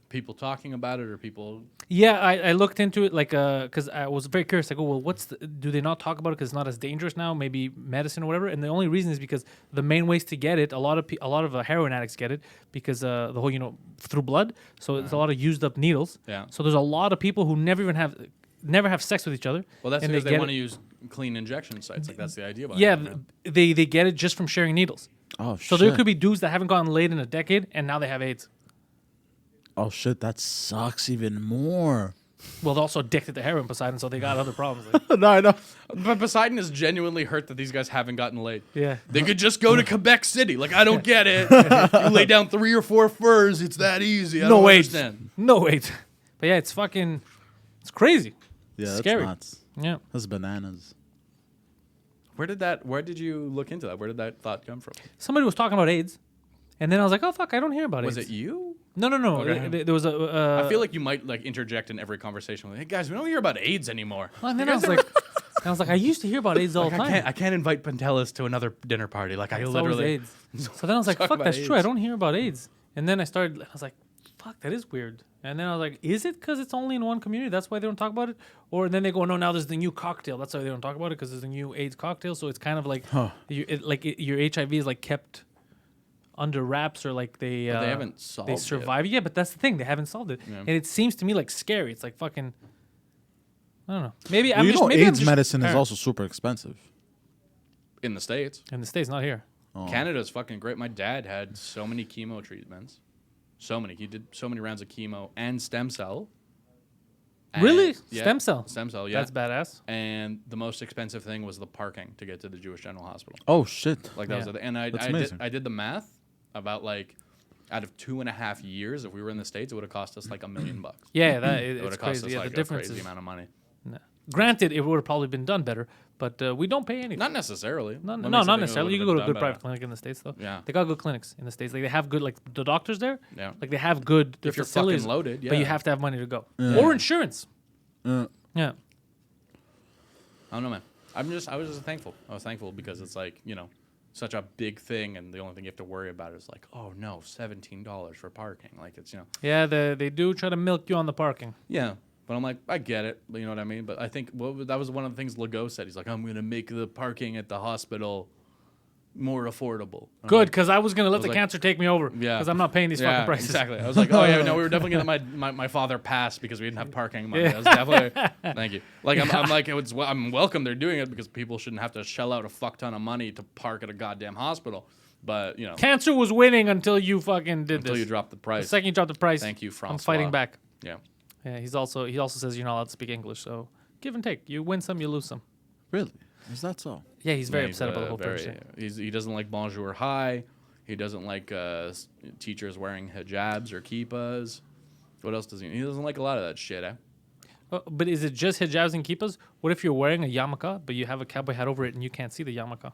people talking about it or people? Yeah, I looked into it because I was very curious. I go, well, do they not talk about it because it's not as dangerous now? Maybe medicine or whatever. And the only reason is because the main ways to get it, a lot of heroin addicts get it because the whole through blood. So it's a lot of used up needles. Yeah. So there's a lot of people who never have sex with each other. Well, that's and because they get want to it. use clean injection sites. Like that's the idea behind Yeah, it. they get it just from sharing needles. Oh, So shit. there could be dudes that haven't gotten laid in a decade and now they have AIDS. Oh, shit. That sucks even more. Well, they're also addicted to heroin, Poseidon, so they got other problems. Like, No, I know. But Poseidon is genuinely hurt that these guys haven't gotten laid. yeah. They could just go to Quebec City. Like, I don't get it. You lay down 3 or 4 furs. It's that easy. I No don't AIDS. understand. No AIDS. But yeah, it's crazy. Yeah, that's Scary. nuts. Yeah. That's bananas. Where did you look into that? Where did that thought come from? Somebody was talking about AIDS, and then I was like, oh, fuck, I don't hear about Was AIDS. it you? No. Okay. There was a... I feel like you might like interject in every conversation. Like, hey guys, we don't hear about AIDS anymore. and then I was like, I used to hear about AIDS all the time. I can't invite Pantelis to another dinner party. Like I It's literally. always AIDS. So then I was like, Talk fuck, about that's true. I AIDS. don't hear about AIDS. And then I was like, fuck, that is weird. And then I was like, is it because it's only in one community? That's why they don't talk about it? Or then they go, no, now there's the new cocktail. That's why they don't talk about it because there's a new AIDS cocktail. So it's kind of like your HIV is like kept under wraps or like they haven't solved they it. survive. Yeah, but that's the thing. They haven't solved it. Yeah. And it seems to me like scary. It's like fucking, I don't know. Maybe Well, I'm you just, know, maybe I'm AIDS just medicine is paranoid. also super expensive. In the States. In the States, not here. Oh. Canada's fucking great. My dad had so many chemo treatments. So many. He did so many rounds of chemo and stem cell. And- Really? Yeah, Stem cell? Stem cell, yeah. That's badass. And the most expensive thing was the parking to get to the Jewish General Hospital. Oh, shit. Like that was Yeah. it. And That's I amazing. did the math about like out of 2.5 years, if we were in the States, it would have cost us like $1 million. Yeah, It it's would have cost crazy. us Yeah, like the a difference crazy is. amount of money. No. Granted, it would have probably been done better, but we don't pay anything. Not necessarily. No, What no, makes you not think it necessarily. You would've can go to a been good done private clinic in the States, though. Yeah. They got good clinics in the States. Like they have good, like the doctors there. Yeah. Like they have good. Their If you're facilities, fucking loaded, but you yeah. have to have money to go Yeah. or insurance. Uh, Yeah. I don't know, man. I was just thankful. I was thankful because it's like, such a big thing, and the only thing you have to worry about is like, oh no, $17 for parking. Like it's, Yeah, they do try to milk you on the parking. Yeah. But I'm like, I get it. You know what I mean? But I think that was one of the things Legault said. He's like, I'm going to make the parking at the hospital more affordable. I'm Good, like, because I was gonna let was the like- cancer take me over. Yeah. Because I'm not paying these fucking prices. Exactly. I was like, oh yeah, no, we were definitely gonna let my father pass because we didn't have parking money. That was definitely thank you. Like I'm like I'm welcome they're doing it because people shouldn't have to shell out a fuck ton of money to park at a goddamn hospital. But Cancer was winning until you fucking did until this. you drop the The price. second you drop the price, Thank you, Francois. I'm fighting back. Yeah. Yeah, he also says you're not allowed to speak English, so give and take. You win some, you lose some. really? Is that so? Yeah, he's very Yeah, upset about the whole British thing. He doesn't like bonjour hi. He doesn't like teachers wearing hijabs or kippas. What else does he? He doesn't like a lot of that shit. But is it just hijabs and kippas? What if you're wearing a yarmulke, but you have a cowboy hat over it and you can't see the yarmulke?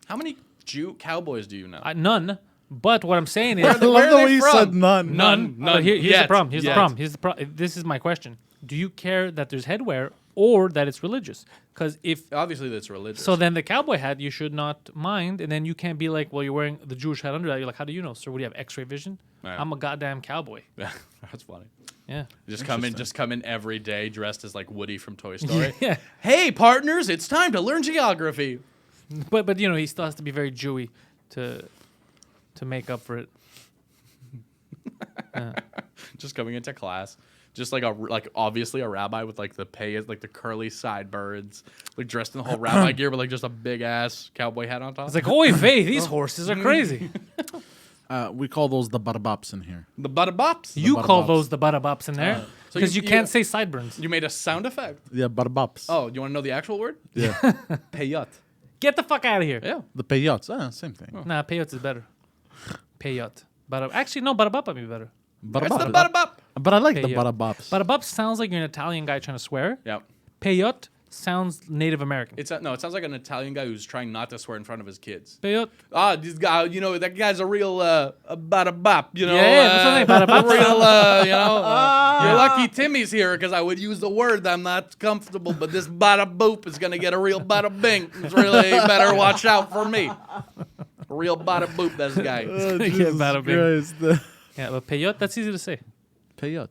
How many Jew cowboys do you know? None. But what I'm saying is... I Where love are the they way you from? said none. None. But here's the Yet. problem. Here's Yet. the problem. This is my question. Do you care that there's headwear or that it's religious? Because if... Obviously, that's religious. So then the cowboy hat you should not mind, and then you can't be like, well, you're wearing the Jewish hat under that. You're like, how do you know, sir? What do you have, X-ray vision? Yeah. I'm a goddamn cowboy. Yeah, that's funny. Yeah. Just come in every day dressed as like Woody from Toy Story. Yeah. Hey, partners, it's time to learn geography. But he still has to be very Jewy to make up for it. Just coming into class. just like obviously a rabbi with like the curly sideburns, like dressed in the whole rabbi gear, but like just a big ass cowboy hat on top. It's like, oy vey, these horses are crazy. We call those the bada-bops in here. The bada-bops. You call bada-bops. those the bada-bops in there So because you can't say sideburns. You made a sound effect. Yeah, bada-bops. Oh, you want to know the actual word? Yeah. Peyot. Get the fuck out of here. Yeah. The peyotes. Same thing. Nah, peyote is better. Peyot. Actually, no, bada-bop might be better. It's the bada-bop. But I like the Peyote. bada-bops. Bada-bop sounds like you're an Italian guy trying to swear. Yeah. Peyot sounds Native American. It sounds like an Italian guy who's trying not to swear in front of his kids. Peyot. This guy, that guy's a real a bada-bop, Yeah, that's what I'm saying, bada-bop. You're lucky Timmy's here because I would use the word that I'm not comfortable, but this bada-boop is going to get a real bada-bing. It's really better watch out for me. A real bada-boop, this guy. Christ. Yeah, but peyot, that's easy to say. Peyote.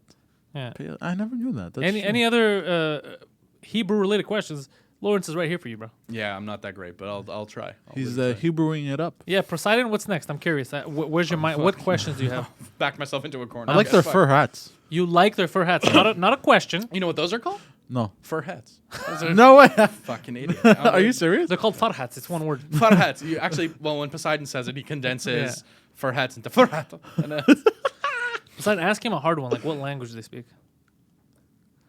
Yeah. Peyote. I never knew that. That's Any other Hebrew-related questions? Lawrence is right here for you, bro. Yeah, I'm not that great, but I'll try. He's Hebrewing it up. Yeah, Poseidon, what's next? I'm curious. Where's your mind? What questions do you have? Back myself into a corner. I like their fur hats. You like their fur hats. Not a question. You know what those are called? No. Fur hats. Those are No way. fucking idiot. Are you serious? They're called fur hats. It's one word. Fur hats. You actually, when Poseidon says it, he condenses fur hats into fur hat. And, Poseidon, ask him a hard one. Like, what language do they speak?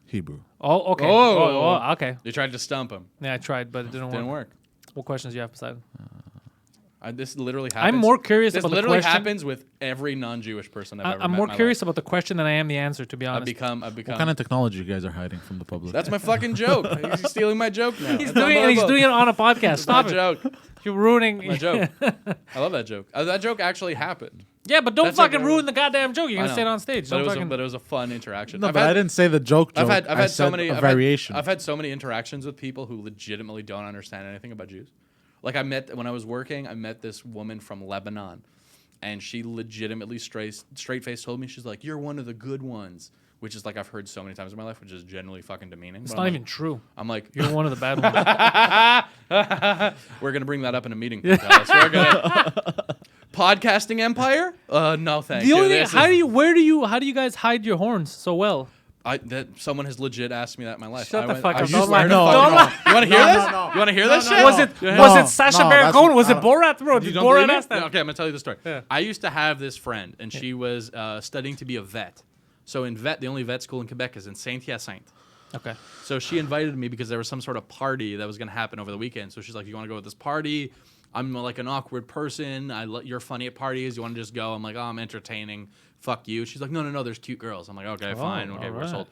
Hebrew. Oh, okay. Oh. Okay. You tried to stump him. Yeah, I tried, but it didn't work. What questions do you have, Poseidon? This literally happens. I'm more curious This about the literally question. happens with every non-Jewish person I've ever met. I'm more in my curious life. about the question than I am the answer, to be honest. I've become. What kind of technology you guys are hiding from the public? That's my fucking joke. He's stealing my joke now. He's doing it on a podcast. Stop my it. joke. You're ruining My joke. I love that joke. That joke actually happened. Yeah, but don't That's fucking okay. ruin the goddamn joke. You're I gonna know. say it on stage. But Don't it was a fun interaction. No, but I didn't say the joke. I've had I so said many a variation. I've had so many interactions with people who legitimately don't understand anything about Jews. Like when I was working, I met this woman from Lebanon, and she legitimately straight face told me, she's like, "You're one of the good ones," which is like I've heard so many times in my life, which is generally fucking demeaning. It's But not I'm even true. I'm like, You're one of the bad ones. we're gonna bring that up in a meeting. Pantelis. We're gonna podcasting empire. No, thank The you. only thing, This how is- do you guys hide your horns so well? Someone has legit asked me that in my life. Shut the went, fuck "Are up. you Don't lie. swearing No, to no, fucking- no. You want to hear No, this? no, no. You want to hear this shit? Was it No, Sacha no, Baron that's- Cohen? Was I it don't- Borat, bro? You Did don't Borat believe me? ask that? Okay, I'm gonna tell you the story. Yeah. I used to have this friend, and she was studying to be a vet. So in vet, the only vet school in Quebec is in Saint-Hyacinthe. Okay. So she invited me because there was some sort of party that was going to happen over the weekend. So she's like, "You want to go to this party? I'm like an awkward person. You're funny at parties. You want to just go?" I'm like, "Oh, I'm entertaining. Fuck you." She's like, "No. There's cute girls." I'm like, "Okay, fine. Okay, we're alright. sold."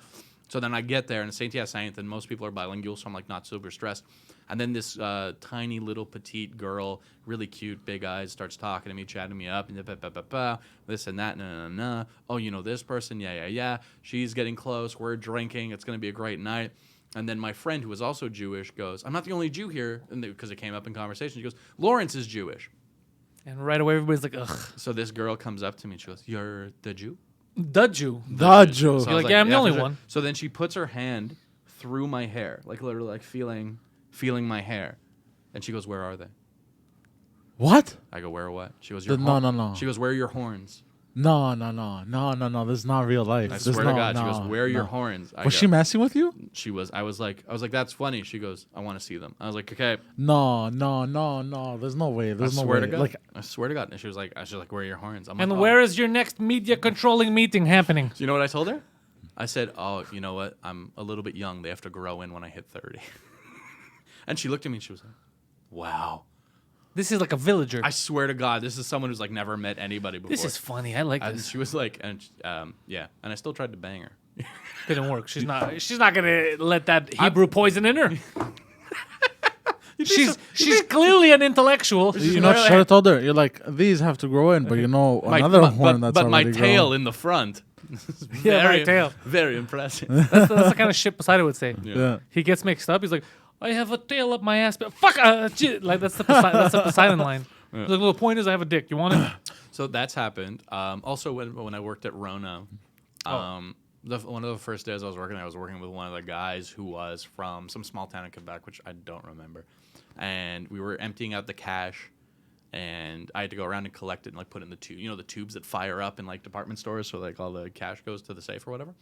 So then I get there in Saint-Hyacinthe, and most people are bilingual, so I'm like not super stressed. And then this tiny little petite girl, really cute, big eyes, starts talking to me, chatting me up, and this and that, nah. Oh, you know this person? Yeah. She's getting close. We're drinking. It's going to be a great night. And then my friend, who was also Jewish, goes, "I'm not the only Jew here," because it came up in conversation. She goes, "Lawrence is Jewish." And right away, everybody's like, ugh. So this girl comes up to me and she goes, "You're the Jew?" The Jew. The Jew. So I You're was like, "Yeah, I'm the only for sure." one. So then she puts her hand through my hair, like literally like feeling my hair. And she goes, "Where are they?" What? I go, "Where what?" She goes, No. She goes, "Where are your horns?" No. This is not real life. I swear to God. She goes, "Where are your horns?" Was she messing with you? She was. I was like, "That's funny." She goes, "I want to see them." I was like, "Okay." No. There's no way. There's I no swear way. to God. Like, I swear to God. And she was like, "Where are your horns?" I'm And like, where is your next media controlling meeting happening? Do you know what I told her? I said, "Oh, you know what? I'm a little bit young. They have to grow in when I hit 30." And she looked at me and she was like, "Wow." This is like a villager. I swear to God, this is someone who's like never met anybody before. This is funny. I like And this. she was like, yeah. And I still tried to bang her. Didn't work. She's not gonna let that Hebrew poison in her. She's clearly an intellectual. you know, should have told her. You're like, these have to grow in, but you know, another horn that's but my already tail grown. in the front. Yeah, my tail. Very impressive. That's the kind of shit Poseidon would say. Yeah. He gets mixed up. He's like, "I have a tail up my ass, but fuck." Like that's the Poseidon line. He's like, "Well, the point is, I have a dick. You want it?" So that's happened. Also, when I worked at Rona, one of the first days I was working with one of the guys who was from some small town in Quebec, which I don't remember. And we were emptying out the cash, and I had to go around and collect it and like put it in the tube. You know, the tubes that fire up in like department stores, so like all the cash goes to the safe or whatever.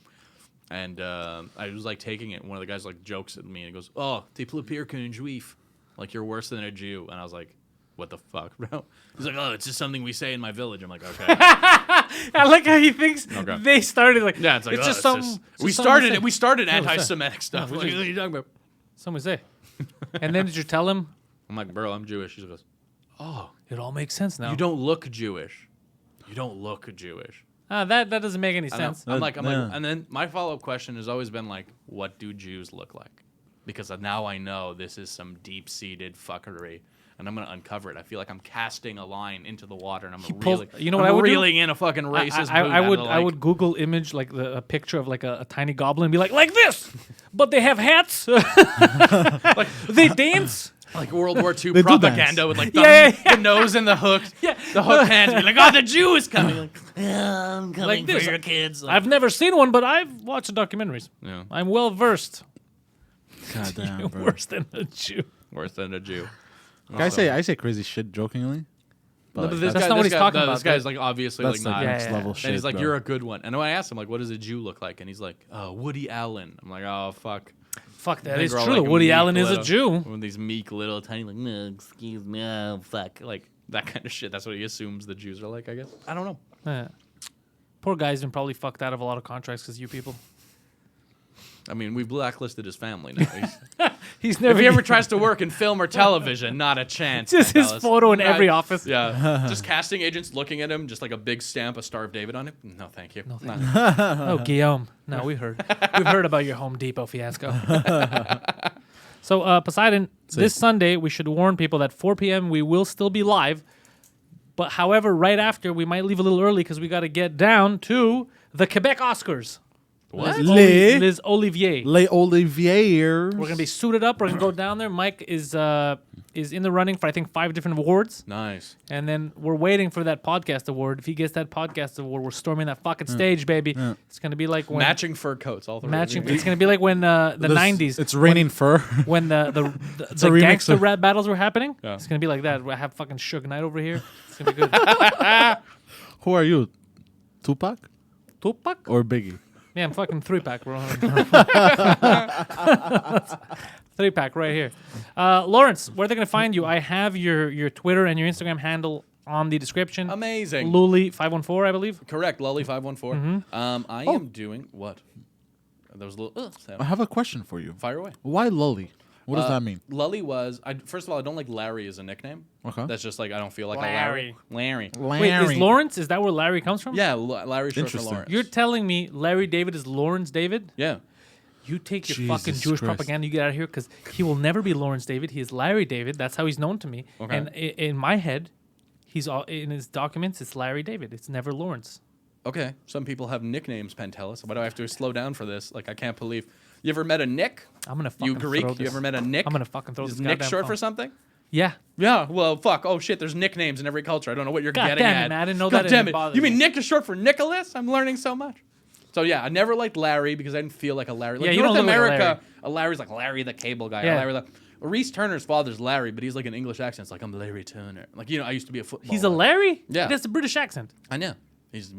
And I was like taking it. And one of the guys like jokes at me and he goes, "Oh, t'es plus pire qu'un juif." Like, you're worse than a Jew. And I was like, what the fuck, bro? He's like, "Oh, it's just something we say in my village." I'm like, okay. I like how he thinks they started like. Yeah, it's like, it's just something. something. We started anti-Semitic stuff. No, Like, what are you talking about? Something say. And then did you tell him? I'm like, "Bro, I'm Jewish." He goes, "Oh, It all makes sense now. you don't look Jewish. You don't look Jewish." That doesn't make any I know. sense. I'm like, and then my follow-up question has always been like, what do Jews look like? Because now I know this is some deep-seated fuckery, and I'm gonna uncover it. I feel like I'm casting a line into the water, and I'm reeling in a fucking racist. I would Google image like a picture of like a tiny goblin and be like this, but they have hats. Like they dance. Like World War II propaganda with like the nose and the hook hands. Be like, "Oh, the Jew is coming." Like, I'm coming for your kids. Like, I've never seen one, but I've watched the documentaries. Yeah. I'm well versed. God damn, bro. Worse than a Jew. Worse than a Jew. I say crazy shit jokingly. But But that's not what he's talking about. This guy's like obviously that's like like not. next level shit. And he's like, bro. "You're a good one." And when I asked him like, "What does a Jew look like?" And he's like, "Oh, Woody Allen." I'm like, "Oh, fuck." Fuck, that I think is we're all, true. like, Woody meek Allen is a little- Jew. One of these meek little tiny like, "No, excuse me, oh, fuck," like that kind of shit. That's what he assumes the Jews are like. I guess. I don't know. Yeah. Poor guy's been probably fucked out of a lot of contracts because you people. I mean, we've blacklisted his family now. He's never. If he ever tries to work in film or television, not a chance. just his Pantelis. photo in every office. Yeah, just casting agents looking at him, just like a big stamp, a Star of David on it. No, thank you. No, thank you. Oh, Guillaume. No, we've heard about your Home Depot fiasco. So, Poseidon, this Sunday we should warn people that 4 p.m. we will still be live. But however, right after we might leave a little early because we got to get down to the Quebec Oscars. What? Liz Olivier. Les Olivier. We're gonna be suited up. We're gonna go down there. Mike is in the running for I think 5 different awards, Nice. and then we're waiting for that podcast award. If he gets that podcast award, we're storming that fucking stage, baby. It's gonna be like when Matching fur coats, all the matching. It's gonna be like when the '90s. It's raining fur. When the a remix gangster of- rap battles were happening. Yeah. It's gonna be like that. I have fucking Suge Knight over here. It's gonna be good. Who are you? Tupac Tupac? or Biggie? Yeah, I'm fucking 3-pack, bro. 3-pack right here. Lawrence, where they're going to find you? I have your Twitter and your Instagram handle on the description. Amazing. Luli514, I believe. Correct, Lully514. I am doing what? There was a little sound. I have a question for you. Fire away. Why Lully? What does that mean? Lully was, first of all, I don't like Larry as a nickname. Okay. That's just like, I don't feel like Larry. a Larry. Wait, is Lawrence, is that where Larry comes from? Yeah, Larry short for Interesting. Lawrence. You're telling me Larry David is Lawrence David? Yeah. You take your Jesus fucking Jewish Christ. propaganda, you get out of here, because he will never be Lawrence David. He is Larry David. That's how he's known to me. Okay. And in my head, he's all, in his documents, it's Larry David. It's never Lawrence. Okay. Some people have nicknames, Pantelis. Why do I have to slow down for this? Like, I can't believe. You ever met a Nick? I'm going to fucking You Greek? throw You this. ever met a Nick? I'm going to fucking throw Is this Nick goddamn short phone. for something? Yeah. Yeah, well, fuck. Oh, shit, there's nicknames in every culture. I don't know what you're God getting damn it, at. man, I didn't know God that. damn It it. bothered You mean me. Nick is short for Nicholas? I'm learning so much. So, yeah, I never liked Larry because I didn't feel like a Larry. Like, Yeah, you North don't look like a America, Larry. a Larry's like Larry the cable guy. Yeah. Or Larry the... Reese Turner's father's Larry, but he's like an English accent. It's like, I'm Larry Turner. Like, I used to be a football. He's a Larry? Yeah. That's a British accent. I know. He's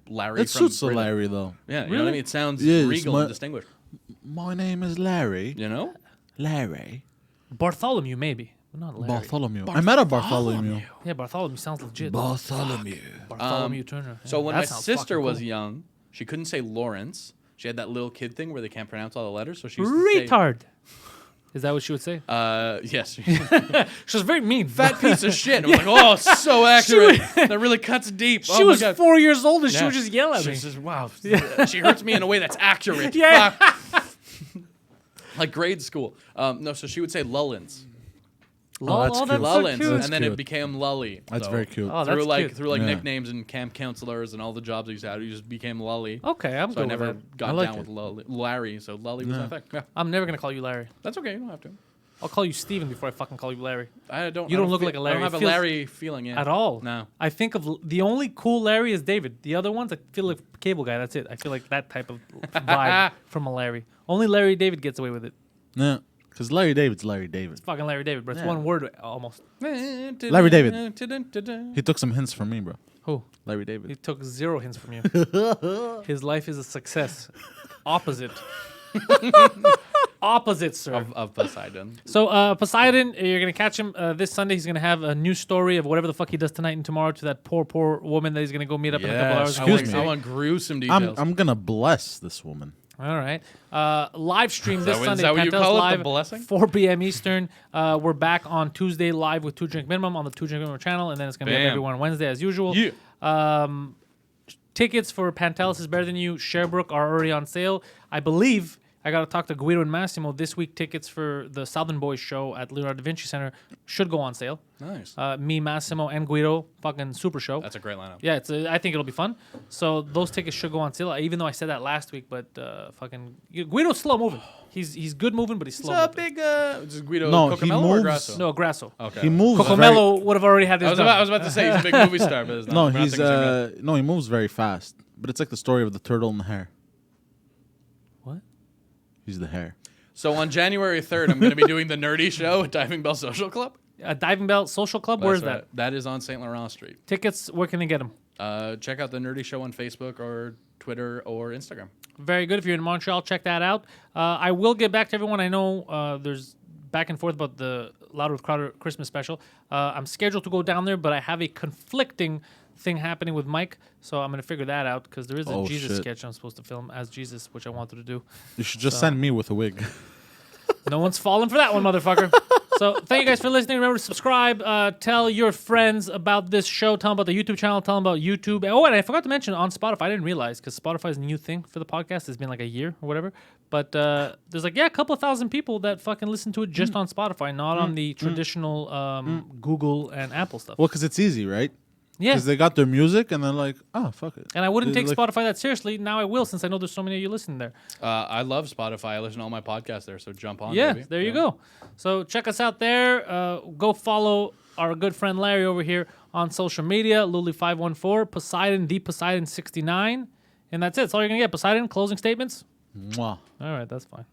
Larry It from suits a Britain. Larry though. Yeah, you know what Really? I mean? It sounds Yes, regal and distinguished. My name is Larry. You know? Larry. Bartholomew, maybe. But not Larry. Bartholomew. I met a Bartholomew. Yeah, Bartholomew sounds legit. Bartholomew. Bartholomew Turner. So Yeah, when that my sounds sister fucking was cool. young, she couldn't say Lawrence. She had that little kid thing where they can't pronounce all the letters, so she used to say, Retard. Is that what she would say? yes. She was very mean. Fat piece of shit. I was like, oh, so accurate. That really cuts deep. She oh was my God. 4 years old and she Yeah. would just yell at She me. was just, wow. She hurts me in a way that's accurate. Yeah. Fuck. Like grade school. No, so she would say Lullins. Lol, that's oh, cute. that's so Lullins. cute. And then it cute. became Lully. That's So very cute. Oh, that's cute. through Yeah. nicknames and camp counselors and all the jobs he used to have, he just became Lully. Okay, I'm So I good never with that. got I like down it. with Larry, so Lully was my thing. Yeah, I'm never going to call you Larry. that's okay. You don't have to. I'll call you Steven before I fucking call you Larry. I don't. You I don't look feel- like a Larry. I don't have It a feels- Larry feeling yet. At all. No. I think of the only cool Larry is David. The other ones, I feel like cable guy. That's it. I feel like that type of vibe from a Larry. Only Larry David gets away with it. Yeah. Because Larry David's Larry David. Fucking Larry David, but it's Yeah. one word almost. Larry David. He took some hints from me, bro. Who? Larry He David. took 0 hints from you. His life is a success. Opposite. Opposite, sir. Of Poseidon. So Poseidon, you're gonna catch him this Sunday. He's gonna have a new story of whatever the fuck he does tonight and tomorrow to that poor woman that he's gonna go meet up in a couple hours. Excuse me. I want gruesome details. I'm gonna bless this woman. All right. Live stream this Sunday. Is that what you Pantelis call it, Live, the blessing? 4 p.m. Eastern. We're back on Tuesday live with 2 Drink Minimum on the 2 Drink Minimum channel, and then it's gonna be up everywhere on Wednesday as usual. Yeah. Tickets for Pantelis is Better Than You, Sherbrooke are already on sale. I believe I got to talk to Guido and Massimo this week. Tickets for the Southern Boys show at Leonardo da Vinci Center should go on sale. Nice. Me, Massimo, and Guido, fucking super show. That's a great lineup. Yeah, I think it'll be fun. So those tickets should go on sale. Even though I said that last week, but fucking Guido's slow moving. He's good moving, but he's slow. It's a moving. big. Is Guido No, he Cocomello or moves- Grasso? No, Grasso. Okay. He moves. Cocomello would have already had this I was done. about to say he's a big movie star, but it's not. No, we're not he's thinking same guy. no, he moves very fast. But it's like the story of the turtle and the hare. What? He's the hare. So on January 3rd, I'm going to be doing the Nerdy Show at Diving Bell Social Club. Diving Bell Social Club. Where's That's that? right. That is on St. Laurent Street. Tickets. Where can they get them? Check out the Nerdy Show on Facebook or Twitter or Instagram. Very good. If you're in Montreal, check that out. I will get back to everyone. I know there's back and forth about the Louder with Crowder Christmas special. I'm scheduled to go down there, but I have a conflicting thing happening with Mike, so I'm going to figure that out because there is a Jesus sketch I'm supposed to film as Jesus, which I wanted to do. You should just send me with a wig. No one's falling for that one, motherfucker. So thank you guys for listening. Remember to subscribe. Tell your friends about this show. Tell them about the YouTube channel. Tell them about YouTube. Oh, and I forgot to mention on Spotify. I didn't realize because Spotify is a new thing for the podcast. It's been like a year or whatever. But there's like, a couple of thousand people that fucking listen to it just on Spotify, not on the traditional Google and Apple stuff. Well, because it's easy, right? Yeah. Because they got their music and they're like, oh, fuck it. And I wouldn't take Like- Spotify that seriously. Now I will, since I know there's so many of you listening there. I love Spotify. I listen to all my podcasts there, so jump on. Yeah, baby. there you go. So check us out there. Go follow our good friend Larry over here on social media, Luli514, Poseidon, the Poseidon69. And that's it. That's all you're going to get. Poseidon, closing statements? Mwah. All right, that's fine.